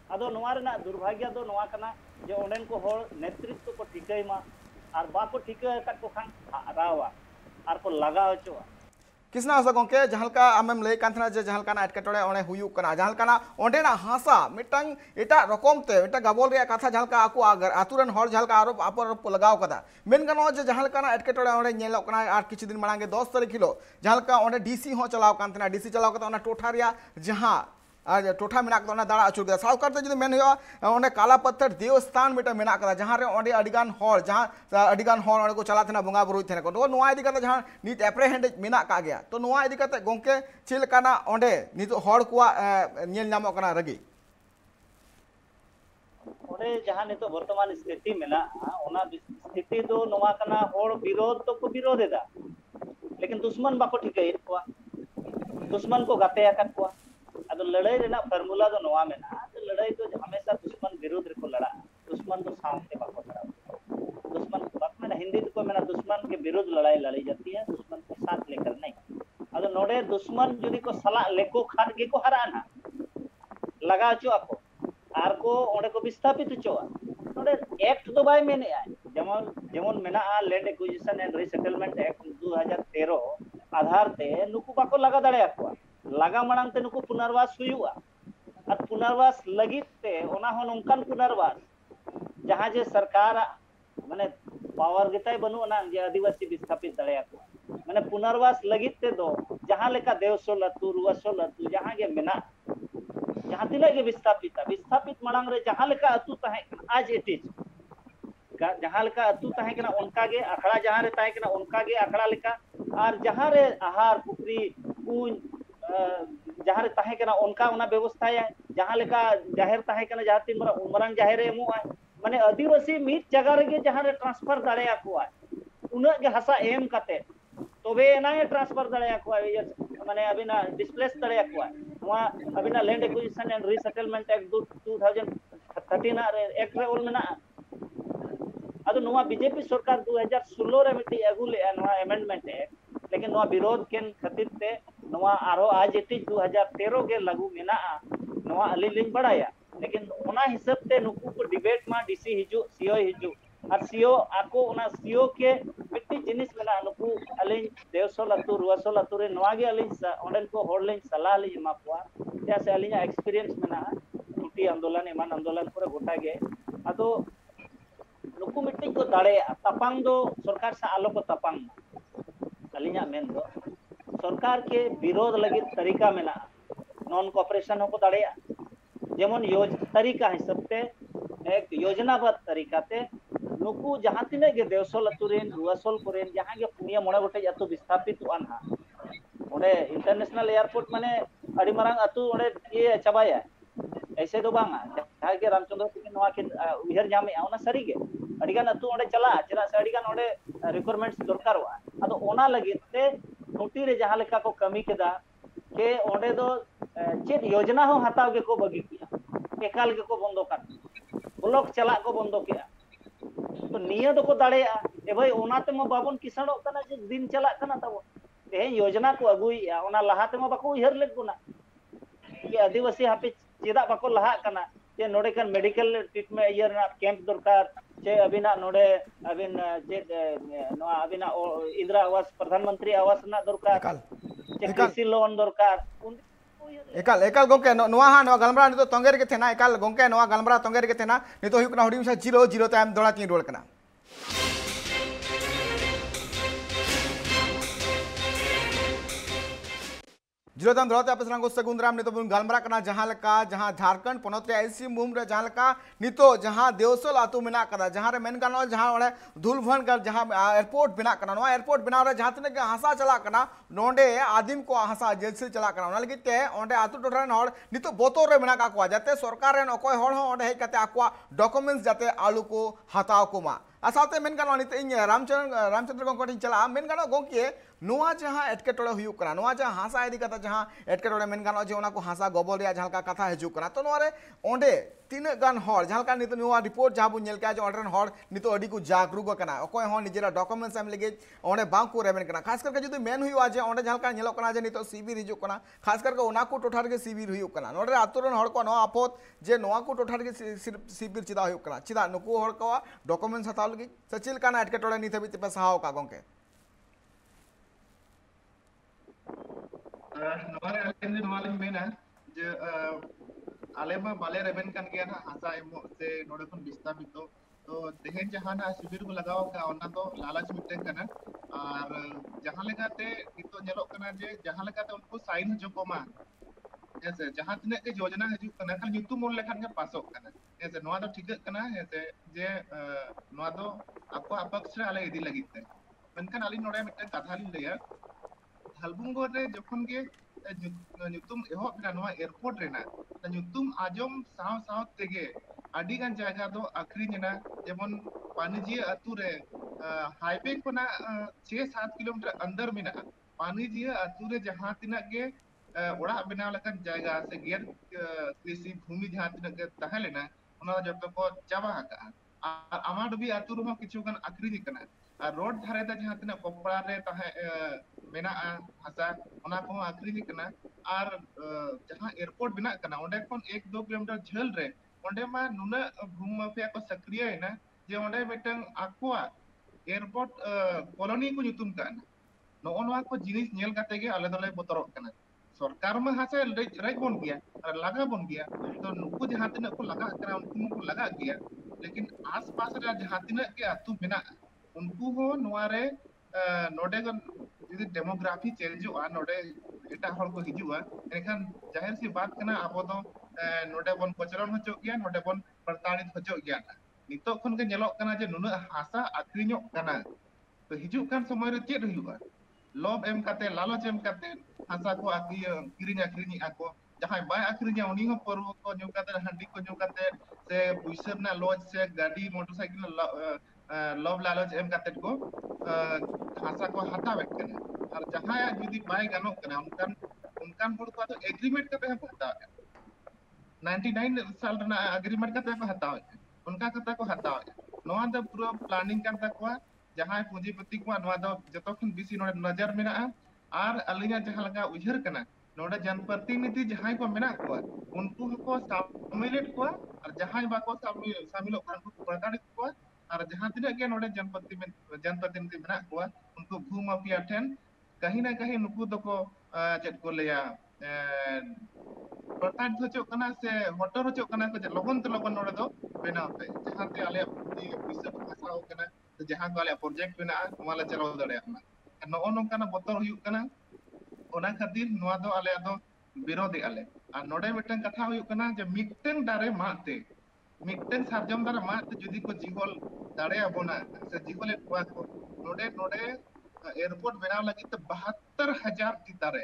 अदो नोवा रेना दुर्भाग्य दो नोवा कना जे ओंडेन को होड़ नेतृत्व को ठिकई मा और बाको ठिकई तक को खान रावा और को लगा होचो किसना हसा गोंके जहालका आमेम लay kan thana je jahalkana एटकेटोड़े ओने हुयु कना जहालकना ओंडेना हासा मिटंग एटा रकम ते एटा गबोल रे कथा जहालका आकु अगर आतुरन हर जहालका आरोप आरोप लगाव कदा मेन गनो जे जहालकना एटकेटोड़े ओने नेलो कना आर किछु दिन मांगे 10 तारीख हिलो जहालका ओने डीसी हो चलाव कान थना डीसी चलाव कता ओना टोठा रिया जहां आज टोठा मेना कदा दाड़ा अचुर गया सावकारते जुदी मेन हुआ ओने काला पत्थर देवस्थान मेटा मेना कदा जहां रे ओंडे अडिगान हर जहां अडिगान हर ओंडे को चला थना बंगा बुरुई थने को तो नोआ इदी कता जहां नित एप्रेहेंड मेना का गया तो नोआ इदी कता गोंके चिल काना ओंडे नित हर कुआ नेल नामो कना रगी ओरे जहां नितो वर्तमान स्थिति मेना ओना स्थिति दो नोआ कना होड़ विरोध तो को विरोध एदा लेकिन दुश्मन बाको ठिकई को दुश्मन को गाते आकन को अदो लड़ाई रेना फार्मूला दो नोआ मेना तो लड़ाई तो हमेशा दुश्मन विरोध रे को लड़ा दुश्मन तो सामने बाको लड़ा दुश्मन बात में हिंदी को मेना दुश्मन के विरुद्ध लड़ाई लड़ी जाती है दुश्मन को साथ लेकर नहीं अदो नोडे दुश्मन जुदी को सला लेको खान के को हराना लगा चो आको आर को ओंडे को विस्थापित चो नोडे एक्ट तो बाय मेने आय जेमन जेमन मेना land acquisition and resettlement act 2013 आधार ते नुकु बाको लगा दड़े आको लगा मांग ते नुकु पुनर्वास हुआ और पुनर्वास लगित ते ओना हो नंकन पुनर्वास जहां जे सरकार माने पावर गिताय बनु ना जे आदिवासी विस्थापित दड़े आको माने पुनर्वास लगित ते दो जहां लेका देवसल अतु रुवासल अतु जहां के मेना जहां तिले के विस्थापित मांग रे जहां लेका अतु ताहे आज इट इज जहां लेका अतु ताहे कना उनका गे अखड़ा जहां रे ताहे कना उनका गे अखड़ा लेका और जहां रे आहार पुकरी कुंज जहां रे ताहे कना उनका उना व्यवस्था है जहां लेका जाहिर ताहे कना जहां तीन मरंग जाहिर एमो है माने आदिवासी मिट जगह रे जहां रे ट्रांसफर दाड़े आको उना के हसा एम कते तबे ना ट्रांसफर दाड़े आको माने अबिना डिस्प्लेस दाड़े आको नवा अबिना land acquisition and resettlement act 2013 रे एक्ट रे ओल मेना अदो नवा बीजेपी सरकार 2016 रे मिटी अगु ले नवा अमेंडमेंट एक्ट लेकिन नवा विरोध केन खातिर ते नवा आरो आज इति 2013 के लागू मेना नवा अली लिंग बड़ाया लेकिन ओना हिसाब ते नुकु को डिबेट मा डीसी हिजु सीओ हिजु और सीओ आको उना सीओ के मिट्टी जिनिस मेना नुकु अलिन देवसल अतु रुआसल अतु रे नवा गे अलिन ओंडन को होड़ लेन सलाह ले एमा कोआ या से अलिन एक्सपीरियंस मेना टूटी आंदोलन एमान आंदोलन पूरा गोटा गे अदो नुकु मिट्टी को दाड़े तपांग दो सरकार से आलो को तपांग अलिन मेन दो सरकार के विरोध लगी तरीका मेना नॉन कोऑपरेशन हो को दाड़े जेमन तरीका हिसाब से एक योजनाबद्ध तरीका ते नुकु जहां तिने गे देवसल अतुरेन रुआसल कोरेन जहां गे पुनिया मोड़ा गोटे अतु विस्थापित आन हा ओडे इंटरनेशनल एयरपोर्ट माने अड़ी मरांग अतु ओडे ये चबाया ऐसे दो बांगा जहां गे रामचंद्र सिंह नवा के उहर जामे ओना सरी गे अड़ी गान अतु ओडे चला चला से अड़ी गान ओडे रिक्वायरमेंट्स दरकारवा अदो ओना लगी ते नोटी रे जहां लेका को कमी केदा के ओडे दो चेत योजना हो हताव गे को बगी किया एकाल गे को बंदो कर ब्लॉक चला को बंदो किया तो निया दो को दाड़े ए भाई ओनाते म बाबन किसानों कना जे दिन चला कना तब ते योजना को अगुइया ओना लहाते म बाको उहर लेग गुना कि आदिवासी हापे चेदा बाको लहा कना जे नोडे कन मेडिकल ट्रीटमेंट इयर ना कैंप दरकार जे अबिना नोडे अबिन जे नोआ अबिना इंदिरा आवास प्रधानमंत्री आवास ना दरकार जे कृषि लोन दरकार एकाल एकाल गोंके नोआ हा नोआ गलमरा नितो तोंगेर के थेना एकाल गोंके नोआ गलमरा तोंगेर के थेना नितो हुई कना हुडी 0-0 टाइम दोड़ा तीन रोल कना जिरोदाम दौड़ते आप संग सगुंदराम नितो बुन गलमरा कना जहां लका जहां झारखंड पोनोत रे आईसी मुम रे जहां लका नितो जहां देवसल आतु मेना कदा जहां रे मेन गानो जहां ओडे धुलभनगढ़ जहां एयरपोर्ट बिना कना नो एयरपोर्ट बिना रे जहां तने के हासा चला कना नोंडे आदिम को हासा जेलसिल चला कना ओना लगी ते ओंडे आतु टोठा होड़ नितो बोतोर रे मेना का को जाते सरकार रे अकोय होड़ हो ओंडे हे कते आक्वा डॉक्यूमेंट्स जाते आलू को हताव को मा आसाते मेन गानो निते इन रामचंद्र गोंकोटिन चला मेन गानो गोंके नोआ जहां एटकेटोड़े हुयुक कना नोआ जहां हासा इदी कथा जहां एटकेटोड़े मेन गानो जे ओना को हासा गोबल रे जहां का कथा हिजुक कना तो नोआ रे ओंडे तीन गान हर जहां का नितो नोआ रिपोर्ट जहां बु नेल का जे ओंडरन हर नितो अडी को जागरूक कना अकोय हो निजेरा डॉक्यूमेंट्स एम लगे ओंडे बां को रेमेन कना खास करके जदि मेन हुयुआ जे ओंडे जहां का नेलो कना जे नितो सीबी हिजुक कना खास करके ओना को टोठार के सीबी हुयुक कना नोडे आतुरन हर को नो आपोत जे नोआ को टोठार के सीबी चिदा हुयुक कना चिदा नुकु हर को डॉक्यूमेंट्स हताव लगी सचिल काना एटकेटोड़े नित हबि पे सहाव का गोंके नवारे अलिन नवाले मेना जे आले मा बाले रेबेन कान गया ना हासा एमो से नोडे खन विस्थापित तो देहे जहां ना शिविर को लगाओ का ओना तो लालच मिटे कना और जहां लेकाते नितो नेलो कना जे जहां लेकाते उनको साइन जो कोमा ऐसे जहां तने के योजना हजू कना खाली युतु मोल लेखान के पासो कना ऐसे नवा तो ठीक कना ऐसे जे नवा तो आपको अपक्ष रे आले इदी लगिते मनकन आली नोडे मिटे कथा लिन लेया हलबुंगो रे जखन के nyutum ehop na noa airport rena na nyutum ajom saw saw tege adi gan jaga do akhrinya na jemon paniji atu re highway kona 6-7 kilometre अंदर में ना पानीजी atu re jahan tina ge ओड़ा बनाव लकन जायगा से गेर कृषि भूमि जहां tina ge tahelena ona joto ko chaba haka ar amar bi atu ru kichu gan akhrinya kana ar road dhare da jahan tina kopra re tahe मेना हासा ओना को आखरी कना और जहां एयरपोर्ट बिना कना ओंडे कोन 1-2 किलोमीटर झल रे ओंडे मा नुना भूम माफिया को सक्रिय है ना जे ओंडे मिटन आकुआ एयरपोर्ट कॉलोनी को nyutum kan नो ओनवा को जिनिस नेल काते गे आले दले बोतरो कना सरकार में हासे राज बन गया और लगा बन गया तो नुकु जहां तिना को लगा करा उनको को लगा गया लेकिन आसपास रे जहां तिना के अतु बिना उनको हो नोरे नोडे यदि डेमोग्राफी चेंज हुआ नोडे एटा हर को हिजुआ एखान जाहिर सी बात कना आबो दो नोडे बन पचरन होचो गया नोडे बन प्रताड़ित होचो गया नितो खन के नेलो कना जे नुना हासा आक्रिño कना तो हिजु कान समय रे चेद हुआ लोभ एम काते लालच एम काते हासा को आक्रिñi आको जहां बाय आक्रिña उनी हो पर्व को न्यू काते हंडी को न्यू काते से पुइसर ना लॉज से गाड़ी मोटरसाइकिल लोभ लालच एम काते को हासा को हटावे कना और जहां यदि बाय गानो कना उनकान हर को तो एग्रीमेंट कते हम हटावे 99 साल ना एग्रीमेंट कते को हटावे उनका कते को हटावे नोआ द पूरा प्लानिंग kan takwa जहां पूंजीपति को नोआ द जतोखन बिसी नोडे नजर मेना और अलिया जहां लगा उजहर कना नोडे जनप्रतिनिधि जहां को मेना को उनको को शामिल को और जहां बाको शामिल को प्रताड़ित को और जहां तिना के नोडे जनप्रतिनिधि मेना को उनको भू माफिया ठेन कहीं ना कहीं नुकु दको चेत को लेया प्रताप होचो कना से मोटर होचो कना को लगन तो लगन नोडे दो बेना पे जहां ते आले पैसा फसाओ कना तो जहां को आले प्रोजेक्ट बेना वाला चलाव दड़े ना नो नोंकाना बतर हुयु कना ओना खातिर नोआ दो आले दो विरोधी आले और नोडे मिटन कथा हुयु कना जे मिटन दारे माते मिटन सार्जम दारे माते जुदी को जीवल दाड़े अबोना से जीवले कुआ को नोडे नोडे एयरपोर्ट बनाव लगी तो 72,000 टी दारे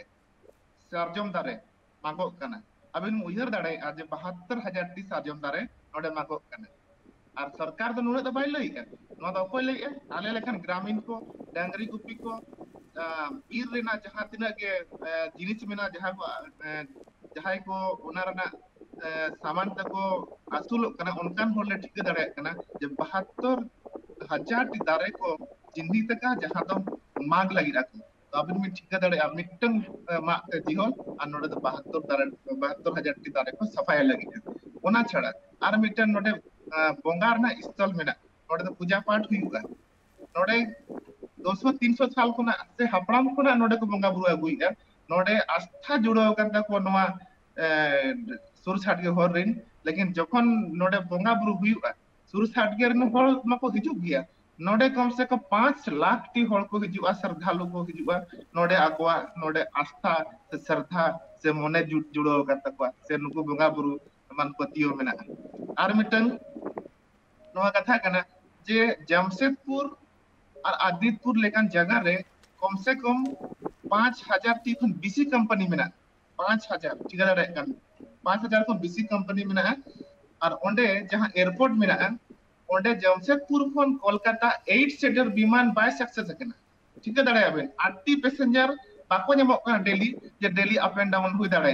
सार्जम दारे मागो कना अबिन उयहर दाड़े आज 72,000 टी सार्जम दारे नोडे मागो कना और सरकार तो नुने तो बाय लई नो दो कोई लई आले लेखन ग्रामीण को डांगरी गुपी को बीर रेना जहां तिना के जिनिस मेना जहां को उनारना सामान तको आसुल कना उनकान होले ठीक दाड़े कना जे 72,000 टी दारे को चिन्हित का जहां तो माग लगी रखो तो अबिन में ठीक दाड़े मिटन माग जिहोल और नोडे तो 72,000 टी दारे को सफाई लगी ओना छड़ा और मिटन नोडे बोंगार ना स्थल में नोडे तो पूजा पाठ हुआ नोडे 200-300 साल को से हपड़ाम को नोडे को बोंगा बुरु अगुइया नोडे आस्था जुड़ो करता को नोआ सुरसाट के होर रिन लेकिन जखन नोडे बोंगा बुरु हुआ सुरसाट के रिन होर मको हिजु गया नोडे कम से कम 5 लाख टी होर को हिजुआ श्रद्धालु को हिजुआ नोडे आगवा नोडे आस्था से श्रद्धा से मने जुड़ो करता को से नुकु बोंगा बुरु मन पतियो मेना आर मिटन नोआ कथा कना जे जमशेदपुर और आदितपुर लेकन जगह रे कम से कम 5,000 टी खन बीसी कंपनी मेना 5,000 ठीक है रे 5,000 को बीसी कंपनी मेना और ओंडे जहां एयरपोर्ट मेना ओंडे जमशेदपुर खन कोलकाता 8 सीटर विमान बाय सक्सेस कना ठीक है दाड़े आबेन 80 पैसेंजर बाको नेमो कना daily J daily up and down हुई दाड़े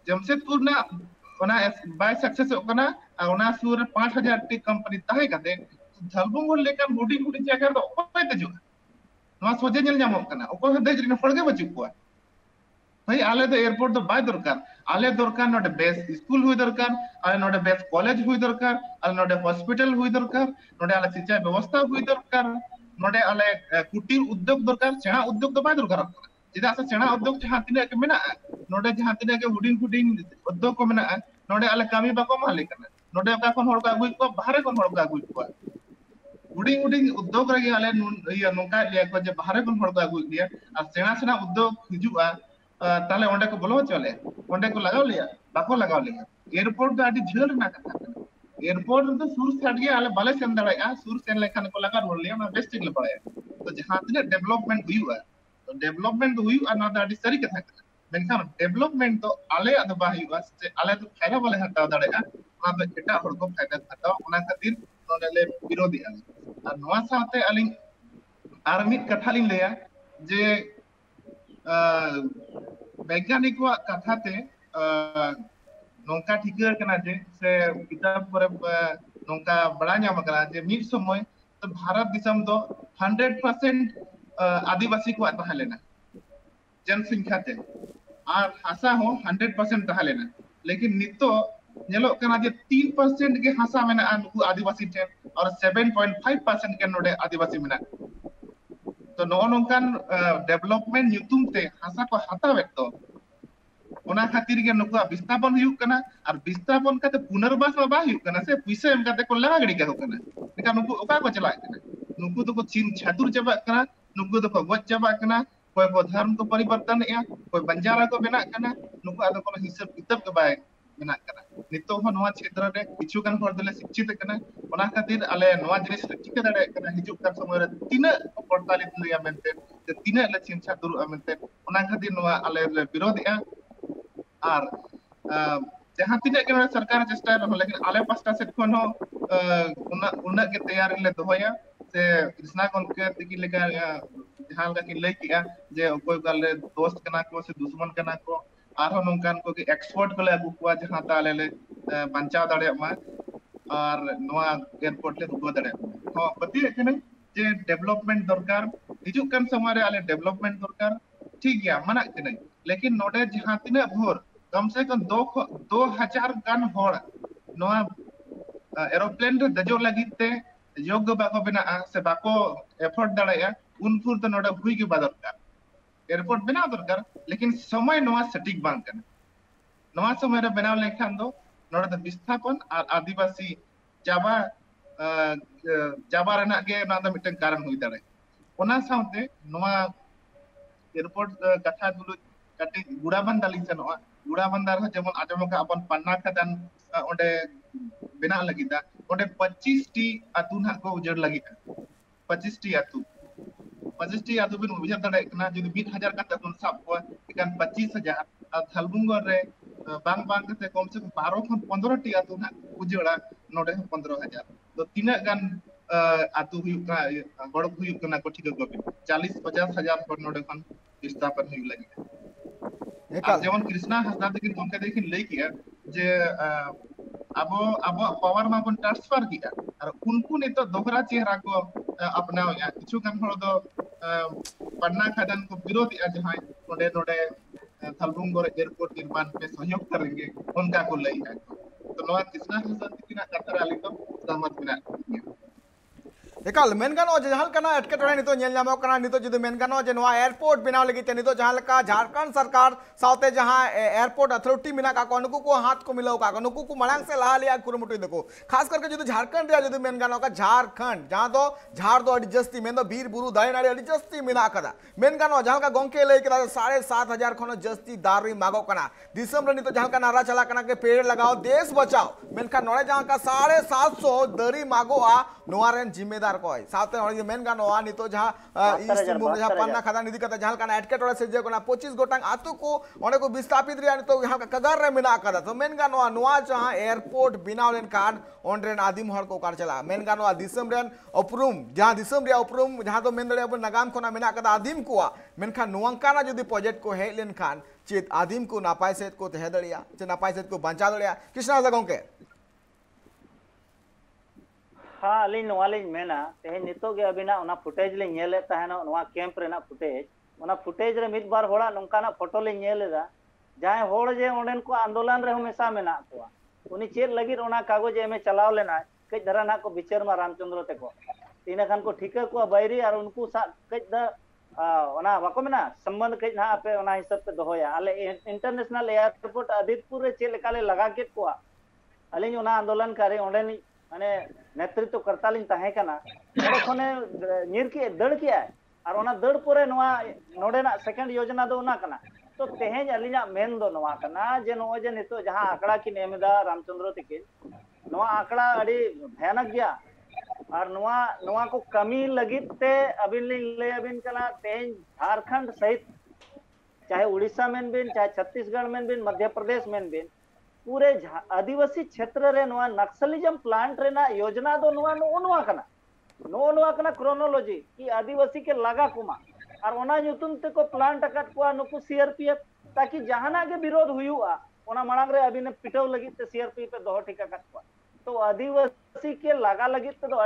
जमशेदपुर ना ओना बाय सक्सेस कना ओना सुर 5,000 टी कंपनी ताहे कते धलबुंग लेकन हुडिंग हुडिंग जगह तो ओपे ते जो नवा सोजे नेल जामो कना ओको देज रिन फड़गे बचु को भाई आले तो एयरपोर्ट तो बाय दरकार आले दरकार नोडे बेस्ट स्कूल हुई दरकार आले नोडे बेस्ट कॉलेज हुई दरकार आले नोडे हॉस्पिटल हुई दरकार नोडे आले सिंचाई व्यवस्था हुई दरकार नोडे आले कुटीर उद्योग दरकार सेना उद्योग तो बाय दरकार चिदा से सेना उद्योग जहां तिने के मेना नोडे जहां तिने के हुडिंग उद्योग को मेना नोडे आले कामी बाको माले कना नोडे का कोन होड़ का गुई को बाहरे कोन होड़ का गुई को हुडिंग उद्योग रे आले नोका लिया को जे बाहरे कोन होड़ का गुई लिया और सेना उद्योग हिजुआ ताले ओंडे को बोलो चले ओंडे को लगाव लिया बाको लगाव लिया एयरपोर्ट तो आदि झेल ना कथा एयरपोर्ट तो सुर से हट गया आले बाले सेन दड़ाया सुर सेन लेखन को लगा रोल लिया ना बेस्ट के पड़े तो जहां तिने डेवलपमेंट हुआ तो डेवलपमेंट हुआ ना दाडी सरी कथा मेनखान डेवलपमेंट तो आले अद बा हुआ से आले तो फायदा वाले हटाव दड़ाया ना तो एटा हर को फायदा हटाव ओना खातिर नोले विरोधी आले और नवा साथे आलिन आर मिट कथा लिन लेया जे वैज्ञानिक कथा ते नौका ठिकर कना जे से किताब पर नौका बड़ा नाम करा जे मिट समय तो भारत दिसम दो 100% आदिवासी को तहा लेना जनसंख्या ते और हासा हो 100% तहा लेना लेकिन नितो नेलो कना जे 3% के हासा मेना नुकु आदिवासी टे और 7.5% के नोडे आदिवासी मेना तो नो नोंकान डेवलपमेंट न्यूतुम ते हासा को हतावे तो ओना खातिर के नुकु विस्थापन हुयु कना और विस्थापन काते पुनर्वास बा हुयु कना से पैसा एम काते को लगा गड़ी का कना निका नुकु ओका को चला कना नुकु तो को चीन छातुर चबा कना नुकु तो को गज चबा कना कोई को धर्म को परिवर्तन या कोई बंजारा को बना कना नुकु आदो को हिसाब किताब के बाय बना कना नितो हो नवा क्षेत्र रे किछु कन हर दले शिक्षित कना ओना खातिर आले नवा जिनिस चिके दाड़े कना हिजु का समय रे तिना पड़तालित लिया मेनते जे तिना ले चिन छातुर मेनते ओना खातिर नवा आले विरोधिया और जहां तिना के सरकार चेष्टा रहो लेकिन आले पास्टा से कोन हो उना के तैयारी ले दोया से कृष्णा कोन के तिकी लेका जहां का कि ले किया जे कोई गाले दोस्त कना को से दुश्मन कना को आरो नोंकान को कि एक्सपोर्ट को ले अगु को जहां ताले ले बंचाव दाड़े मा और नवा एयरपोर्ट ले रुगो दाड़े हो पति एखने जे डेवलपमेंट दरकार हिजु कान समय रे आले डेवलपमेंट दरकार ठीक गया मना के लेकिन नोडे जहां तिना भोर कम से कम 2000 गान होड़ नवा एरोप्लेन रे दजो लगित ते योग्य बाको बिना से बाको एफर्ट दाड़ाया उनपुर तो नोडा हुई के बाद दरकार एयरपोर्ट बना दरकार लेकिन समय नवा सटीक बांग कना नवा समय रे बनाव लेखान दो नोडा द विस्थापन और आदिवासी जाबा जाबा रना के ना द मिटन कारण हुई दाड़े ओना साउते नवा एयरपोर्ट कथा दुलु कटी गुड़ाबंद दाली सनवा गुड़ाबंदार जेमन आजम का अपन पन्ना खदान ओंडे बिना लगिदा ओंडे 25 टी अतु ना को उजड़ लगिदा 25 टी अतु 25 टी अतु बिन उजड़ दाड़े कना जदि 1000 का तबन साब को इकान 25000 और थलबुंगर रे बांग बांग से कम से 12 खन 15 टी अतु ना उजड़ा नोडे 15000 तो तीना गान अतु हुयुका गड़क हुयुकना को ठीक को 40-50 हजार पर नोडे खन विस्थापन हुई लगी जेमन कृष्णा हसदा तकिन गमके देखिन लई किया जे अब पावर मा बन ट्रांसफर किया और उनको ने तो दोहरा चेहरा को अपनाओ या किछु कान हड़ दो पन्ना खदान को विरोध या जहां नोडे नोडे थलबुंगर एयरपोर्ट निर्माण पे सहयोग करेंगे उनका को लई है तो नवा कृष्णा हसदा तकिन कथरा आली तो सहमत बिना एकाल मेन गानो जहां कना एटकेटोरे नितो नेल नामो कना नितो जुदि मेन गानो जे नवा एयरपोर्ट बनाव लगी ते नितो जहां लका झारखंड सरकार साउते जहां एयरपोर्ट अथॉरिटी मिना का नुकु को हाथ को मिलाओ का नुकु को मलांग से लहा लिया कुरुमुटु देखो खास करके जुदि झारखंड रे जुदि मेन गानो का झारखंड जहां तो झार दो अडी जस्ती मेन दो बीर बुरु दाई नाड़ी अडी जस्ती मिना कदा मेन गानो जहां का गोंके लई कदा 7500 खन जस्ती दारी मागो कना दिसम रे नितो जहां का नारा चला कना के पेड़ लगाओ देश बचाओ मेनखा नोड़े जहां का 750 दरी मागो आ नोआरेन जिम्मेदार को साथे हड़ी मेन गानो आ नितो जहां ईस्ट सिंहभूम जहां पन्ना खदान निधि कता जहां काना एटकेटोरे से जे कोना 25 गोटांग आतु को ओने को विस्थापित रिया नितो यहां का कगार रे मिना कदा तो मेन गानो नोआ जहां एयरपोर्ट बिनाव लेन कान ओनरेन आदिम हर को कार चला मेन गानो दिसम रेन उपरुम जहां दिसम रे उपरुम जहां तो मेन दड़े अपन नगाम कोना मिना कदा आदिम को मेनखा नोंकाना जदि प्रोजेक्ट को हे लेन खान चेत आदिम को नापाय सेत को तहे दड़िया चे नापाय सेत को बंचा दड़िया कृष्णा लगोंके हाँ अली नवालिन मेना तेहन नितो गे अबिना ओना फुटेज ले नेले ताहेनो नवा कैंप रेना फुटेज ओना फुटेज रे मिद बार होड़ा नोंकाना फोटो ले नेलेदा जाय होड़ जे ओंडेन को आंदोलन रे हमेशा मेना को उनी चेर लगी ओना कागज एमे चलाव लेना कई धरा ना को विचार मा रामचंद्र ते को तीन खान को ठीका को बैरी और उनको सा कई द ओना बाको मेना संबंध कई ना पे ओना हिसाब पे दोहोया आले इंटरनेशनल एयरपोर्ट आदितपुर रे चेल काले लगा के को अलिन ओना आंदोलन करे ओंडेन माने नेतृत्व करता लिन ताहे कना ओखने नीर के दड़ किया और ओना दड़ पोरे नोआ नोडेना सेकंड योजना दो ओना कना तो तेहेज अलिना मेन दो नोआ कना जे नो जे नितो जहां आंकड़ा की नेमदा रामचंद्र तिकिन नोआ आंकड़ा अड़ी भयानक गया और नोआ को कमी लगित ते अबिन ले अबिन कना तेज झारखंड सहित चाहे उड़ीसा में बिन चाहे छत्तीसगढ़ में बिन मध्य प्रदेश में बिन पूरे आदिवासी क्षेत्र रे नोआ नक्सलिज्म प्लांट रे ना योजना दो नोआ कना क्रोनोलॉजी की आदिवासी के लगा कुमा और ओना ᱧᱩᱛᱩᱢ ते को प्लांट अकट को नुकु सीआरपीएफ ताकि जहाना के विरोध हुयुआ ओना मांग रे अभी ने पिटव लगी ते सीआरपीएफ पे दोह ठिका कट को तो आदिवासी के लगा लगी तो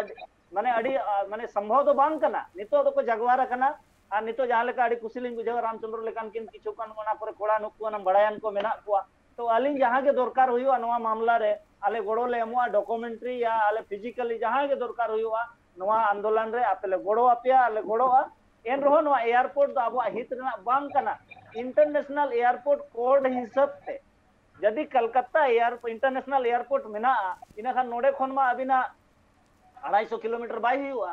माने अड़ी माने संभव तो बांग कना नितो तो को जगवार कना और नितो जहां लेका अड़ी कुसिलिन बुझाव रामचंद्र लेकान किन किछु कान ओना पर कोड़ा नुकु ना बड़ायन को मेना को तो अलिन जहां के दरकार हुयुआ नवा मामला रे आले गोड़ो ले एमुआ डॉक्यूमेंट्री या आले फिजिकली जहां के दरकार हुयुआ नवा आंदोलन रे आपेले गोड़ो आपिया आले गोड़ोआ एन रहो नवा एयरपोर्ट दो आबो हित रेना बांग कना इंटरनेशनल एयरपोर्ट कोड हिसाब ते यदि कलकत्ता एयरपोर्ट इंटरनेशनल एयरपोर्ट मेना इना खान नोडे खन मा अबिना 250 किलोमीटर बाय हुयुआ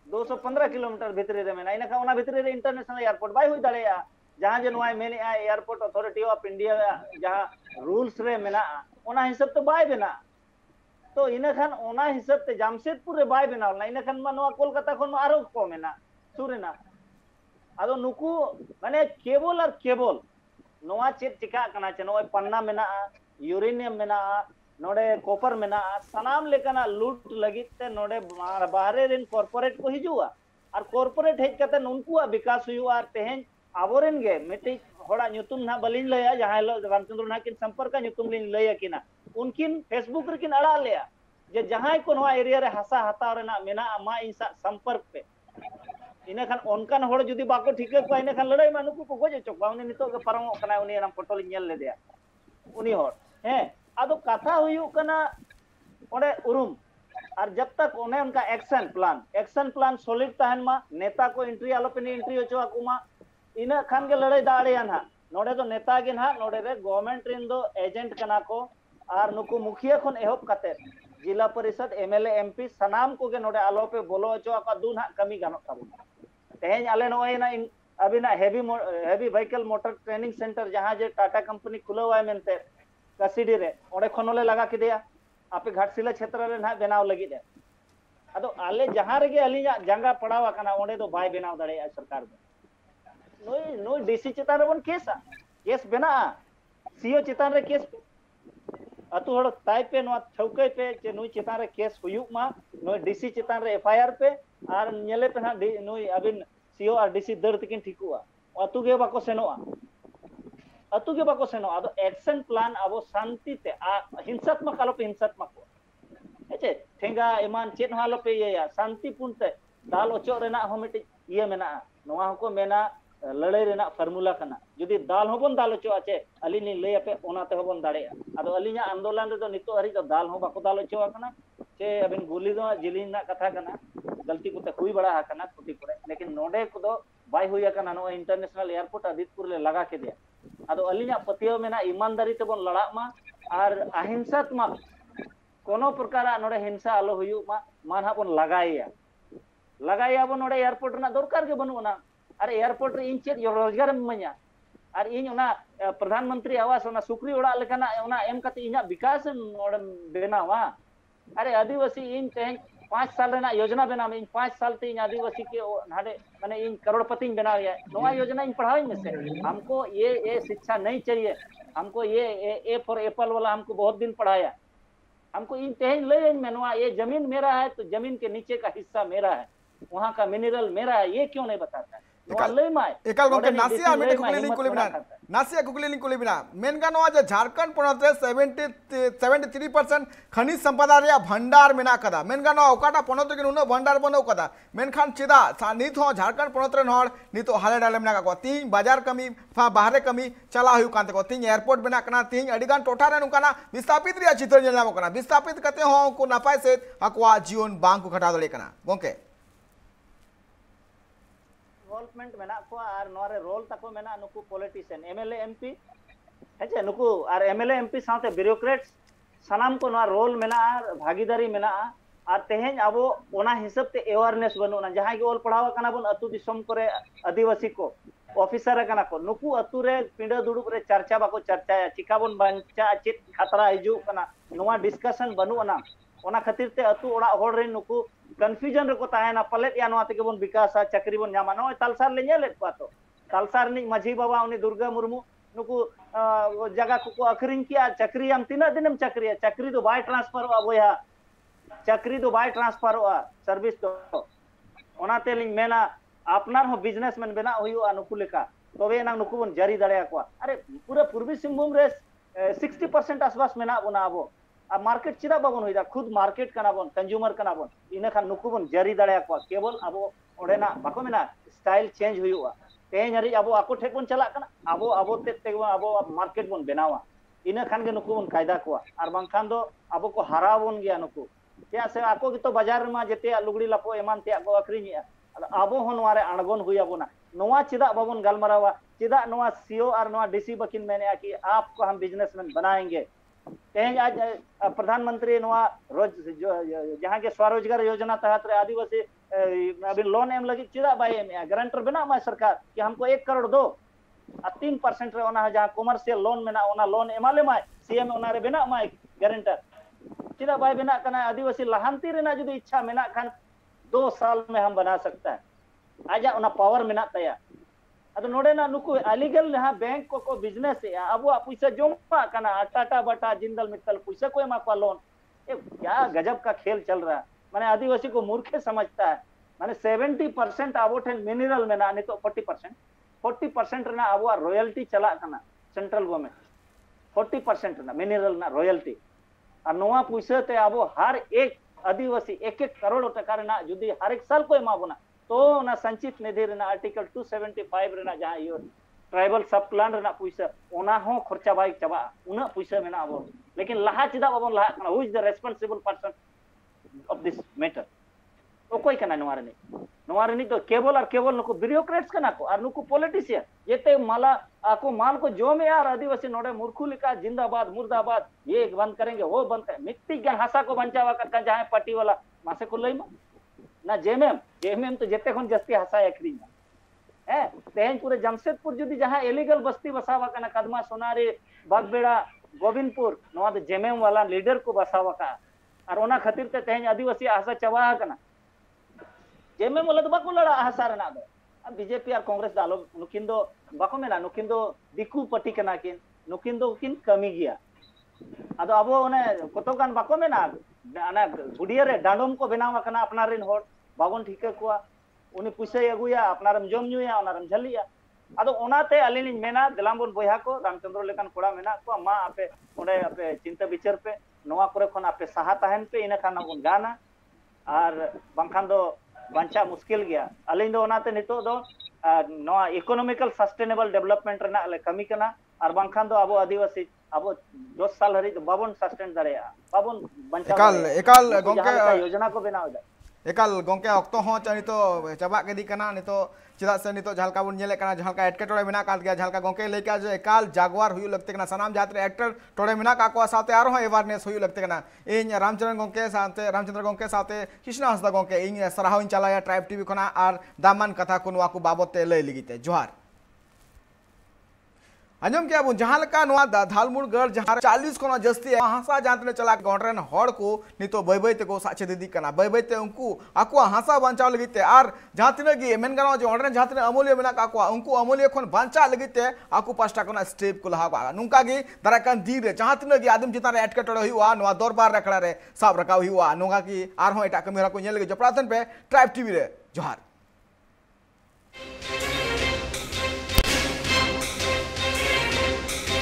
215 किलोमीटर भितरी रे मेना इना खान ओना भितरी रे इंटरनेशनल एयरपोर्ट बाय हुई दाड़ेया जहां जे नोआ मेने एयरपोर्ट अथॉरिटी ऑफ इंडिया जहां रूल्स रे मेना ओना हिसाब तो बाय बेना तो इना खान ओना हिसाब ते जामशेदपुर रे बाय बेना ना इना खान मा नोआ कोलकाता खन आरो को मेना सुरेना आदो नुकु माने केबल और केबल नोआ चेत चिका कना चे नोय पन्ना मेना यूरेनियम मेना नोडे कॉपर मेना सनाम लेकना लूट लगित ते नोडे बाहरे रेन कॉर्पोरेट को हिजुआ और कॉर्पोरेट हेज कते उनको विकास हुआ तेहेन आबोरेन गे मिटी होड़ा ᱧᱩᱛᱩᱢ ना बलिन लया जहां रामचंद्र ना किन संपर्क ᱧᱩᱛᱩᱢ लिन लया किना उनकिन फेसबुक रे किन अड़ा लेया जे जहां को नोआ एरिया रे हसा हताव रेना मेना मा इंसा संपर्क पे इने खान ओनकान होड़ जुदी बाको ठीके को इने खान लड़ाई मानुको को गोजे चोक बाउने नितो के परम कना उनी नाम फोटो लिन नेल ले दिया उनी होड़ हे आदो कथा हुयु कना ओडे उरुम और जब तक उन्हें उनका एक्शन प्लान सॉलिड तहन मा नेता को एंट्री आलोपे एंट्री होचो आकुमा इना खान के लड़ाई दाड़े ना नोडे तो नेता गे ना नोडे रे गवर्नमेंट रिन दो एजेंट कना को और नुकु मुखिया खन एहब काते जिला परिषद एमएलए एमपी सनाम को गे नोडे आलोपे बोलो होचो आका दू ना कमी गानो ताबुना तेहें आले नोय ना अबिना heavy vehicle motor training centre जहां जे टाटा कंपनी खुलवाय मेनते कसीडी रे ओडे खनोले लगा किदिया आपे घाटशिला क्षेत्र रे ना बनाव लगी दे अदो आले जहां रे गे अलिया जंगा पड़ावा कना ओडे तो बाय बनाव दड़े सरकार दो नोय नोय डीसी चितान रे बन केस बना सीओ चितान रे केस अतु हड़ ताय पे नो छौके पे जे नोय चितान रे केस हुयुक मा नोय डीसी चितान रे एफआईआर पे आर नेले पे ना नोय अबिन सीओ और डीसी दर तकिन ठिकुआ अतु गे बाको सेनोआ अदो एक्शन प्लान अब शांति ते हिंसात्मक आलो पे हिंसात्मक हेचे ठेंगा एमान चेत हालो पे ये शांतिपूर्ण ते दाल ओचो रेना हो मिटे ये मेना नोआ को मेना लड़ाई रेना फार्मूला कना जुदी दाल होबन दाल ओचो आचे अली नि लय पे ओनाते होबन दाड़े अदो अलिया आंदोलन रे तो नितो हरि तो दाल हो बाको दाल ओचो कना चे अबिन गुली दो जिलिन ना कथा कना गलती को हुई बड़ा कना कुटी पड़े लेकिन नोडे को दो बाय हुई कना नो इंटरनेशनल एयरपोर्ट आदितपुर ले लगा के दिया अदो अलिया पतियो मेना ईमानदारी ते बन लड़ा मा और अहिंसात्मक कोनो प्रकार नोडे हिंसा आलो हुयु मा मान हाबन लगाया बन नोडे एयरपोर्ट ना दरकार के बनु ना अरे एयरपोर्ट रे इन चेत रोजगार मanya और इन ओना प्रधानमंत्री आवास ओना सुक्री ओड़ा लेकना ओना एम कते इना विकास नोडे बेनावा अरे आदिवासी इन तें 5 साल रेना योजना बना में 5 साल ते इन आदिवासी के नाडे माने इन करोड़पति बना गया नोआ योजना इन पढ़ाई में से हमको ये शिक्षा नहीं चाहिए हमको ये ए फॉर एप्पल वाला हमको बहुत दिन पढ़ाया हमको इन तेज ले में नोआ ये जमीन मेरा है तो जमीन के नीचे का हिस्सा मेरा है वहां का मिनरल मेरा है ये क्यों नहीं बताता है एकाल गोके नासिया मेटे कुकली लिंक बिना मेनका नोआ जे झारखंड पोनत रे 73% खनिज संपदा रे भंडार मेना कदा मेनका नोआ ओकाटा पोनत के उनो भंडार बनो कदा मेनखान चिदा नित हो झारखंड पोनत रे नहर नितो हाले डाले मेना का तीन बाजार कमी बाहरे कमी चला हुई कांते को तीन एयरपोर्ट बना कना तीन अडिगान टोठा रे नुकाना विस्थापित रे चित्र जेना कना विस्थापित कते हो को नापाय से अकवा जीवन बांग को घटा दले कना गोके इन्वॉल्वमेंट मेना को और नोरे रोल तको मेना नुकु पॉलिटिशियन एमएलए एमपी हेचे नुकु और एमएलए एमपी साथे ब्यूरोक्रेट्स सनाम को नोआ रोल मेना भागीदारी मेना और तेहेन अबो ओना हिसाब ते अवेयरनेस बनुना जहां के ओल पढ़ावा कना बन अतु दिसम करे आदिवासी को ऑफिसर कना को नुकु अतु रे पिंडा दुडुब रे चर्चा बाको चर्चा चिका बन बांचा चित खतरा हिजु कना नोआ डिस्कशन बनुना ओना खातिर ते अतु ओड़ा होड़ रे नुकु कन्फ्यूजन रे को ताहेना पलेट या नोआ ते बन विकास चक्री बन न्यामा नो तालसार ले नेलेट पा तो तालसार नि माझी बाबा उनी दुर्गा मुर्मू नुकु जगह को अखरिन किया चक्री हम तीना दिनम चक्री तो बाय ट्रांसफर बोया चक्री तो बाय ट्रांसफर सर्विस तो ओनाते लिंग मेना अपनार हो बिजनेसमैन बना हुई नुकु लेका तबे ना नुकु बन जारी दाड़े को अरे पूरा पूर्वी सिंहभूम रे 60% आसपास मेना बना अबो अब मार्केट चिदा बाबन होइदा खुद मार्केट कना बन कंज्यूमर कना बन इना खान नुकु बन जारी दाड़े को केवल अबो ओडेना बाको मेना स्टाइल चेंज हुआ तेज हरी अब आको ठेक बन चला कना अब ते अब मार्केट बन बनावा इना खान के नुकु बन कायदा को और बांखान दो अब को हरा बन गया नुकु क्या से आको की तो बाजार में जेते लुगड़ी लापो एमान ते को अखरिनिया अब हो नोआ रे अणगोन हुया बोना नोआ चिदा बाबन गलमरावा चिदा नोआ सीओ और नोआ डीसी बकिन मैंने कि आपको हम बिजनेसमैन बनाएंगे तेज आज प्रधानमंत्री नोआ रोज जहां के स्वरोजगार योजना तहत रे आदिवासी अभी लोन एम लगी चिदा बाय एम गारंटर बना मा सरकार कि हमको 1 करोड़ दो 3% रे ओना जहां कमर्शियल लोन मेना ओना लोन एमाले मा सीएम ओना रे बना मा गारंटर चिदा बाय बना कना आदिवासी लहांती रेना जुदी इच्छा मेना खान 2 साल में हम बना सकता है आजा ओना पावर मेना तया अद नोडे ना नुकु अलीगल जहां बैंक को बिजनेस है अब पैसा जमा कना टाटा बाटा जिंदल मित्तल पैसा को एमा को लोन ये क्या गजब का खेल चल रहा है माने आदिवासी को मूर्खे समझता है माने 70% अब मिनरल में ना नहीं तो 40% ना अब रॉयल्टी चला कना सेंट्रल गवर्नमेंट 40% ना मिनरल ना रॉयल्टी और नोआ पैसा ते अब हर एक आदिवासी 1 करोड़ टका ना जुदी हर एक साल को एमा बना तो ना संचित निधि रे ना आर्टिकल 275 रे ना जहां यो ट्राइबल सब प्लान रना पैसा ओना हो खर्चा बाई चाबा उना पैसा मेना अब लेकिन लहा चिदा बाबन लहा कना who is the responsible person of this matter ओकोय कना नोवा रनी तो केवल और केवल नुको ब्यूरोक्रेट्स कना को और नुको पॉलिटिशियन येते माला आको माल को जो में यार आदिवासी नोडे मूर्खु लिका जिंदाबाद मुर्दाबाद ये बंद करेंगे वो बंद करेंगे मिट्टी के हासा को बंचावा का जहां पार्टी वाला मासे को लई ना जेएमएम तो जेते खन जस्ती हासा एक्री है तेहन पूरे जमशेदपुर जुदी जहां इलीगल बस्ती बसावा कना कदमा सोनारी बागबेड़ा गोविंदपुर नोवा दो जेएमएम वाला लीडर को बसावा का और ओना खातिर ते तेहन आदिवासी हासा चवा कना जेएमएम वाला तो बाको लड़ा हासा रना दो अब बीजेपी और कांग्रेस दालो नुकिन दो बाको मेना नुकिन दो दिकू पार्टी कना किन नुकिन दो किन कमी गया अदो अबो ओने कतोगान बाको मेना अना गुडिया रे डांडोम को बनावा कना अपना रिन होड़ बागोन ठीके कुआ उनी पुइसा अगुया अपनारम जम नुया ओनारम झलिया अदो ओनाते अलिनी मेना दिलामबन बोया को रामचंद्र लेकान कोड़ा मेना को मा आपे ओडे आपे चिंता विचार पे नोवा करे खन आपे सहा ताहन पे इना खाना बन गाना और बांखान दो बांचा मुश्किल गया अलिन दो ओनाते नितो दो नोवा इकोनॉमिकल सस्टेनेबल डेवलपमेंट रना ले कमी कना और बांखान दो अबो आदिवासी अबो 10 साल हरी बाबन सस्टेन दारेया बाबन बांचा एकाल गोंके योजना को बनाव जा एकाल गोंके ऑक्तो हो चानी तो चाबा के दी कना नितो चिदा से नितो झालका बन नेले कना झालका एटके टोड़े बिना काल गया झालका गोंके लेके जो एकाल जागवार हुयु लगते कना सनाम जात्रे एक्टर टोड़े बिना काको साथे आरो हो अवेयरनेस हुयु लगते कना इन रामचंद्र गोंके साथे कृष्ण हंसदा गोंके इन सराहो इन चलाया ट्राइब टीवी खना आर दामन कथा को नुआ को बाबते लय लिगिते जोहार अंजम क्या जहां लका नुआ धालमुड़गढ़ जहां 40 को जस्ती हासा जानते चला गौंडरेन हड़ को नितो बैबैते को साचे दीदी कना बैबैते उनको आको हासा बांचाव लगिते आर जहां तिना गी मेन गानो जो ऑर्डर जहां तिना अमूल्य मेना काको उनको अमूल्य खन बांचा लगिते आको पास्टा कोना स्टेप को लहा बा नुका गी दराकान धीरे जहां तिना गी आदम चिता रे एटकेटोड़े हुआ नुआ दरबार रखड़ा रे साब रकाव हुआ नुका की आर हो एटा कमी को नेल गे जपराथन पे ट्राइब टीवी रे जोहार।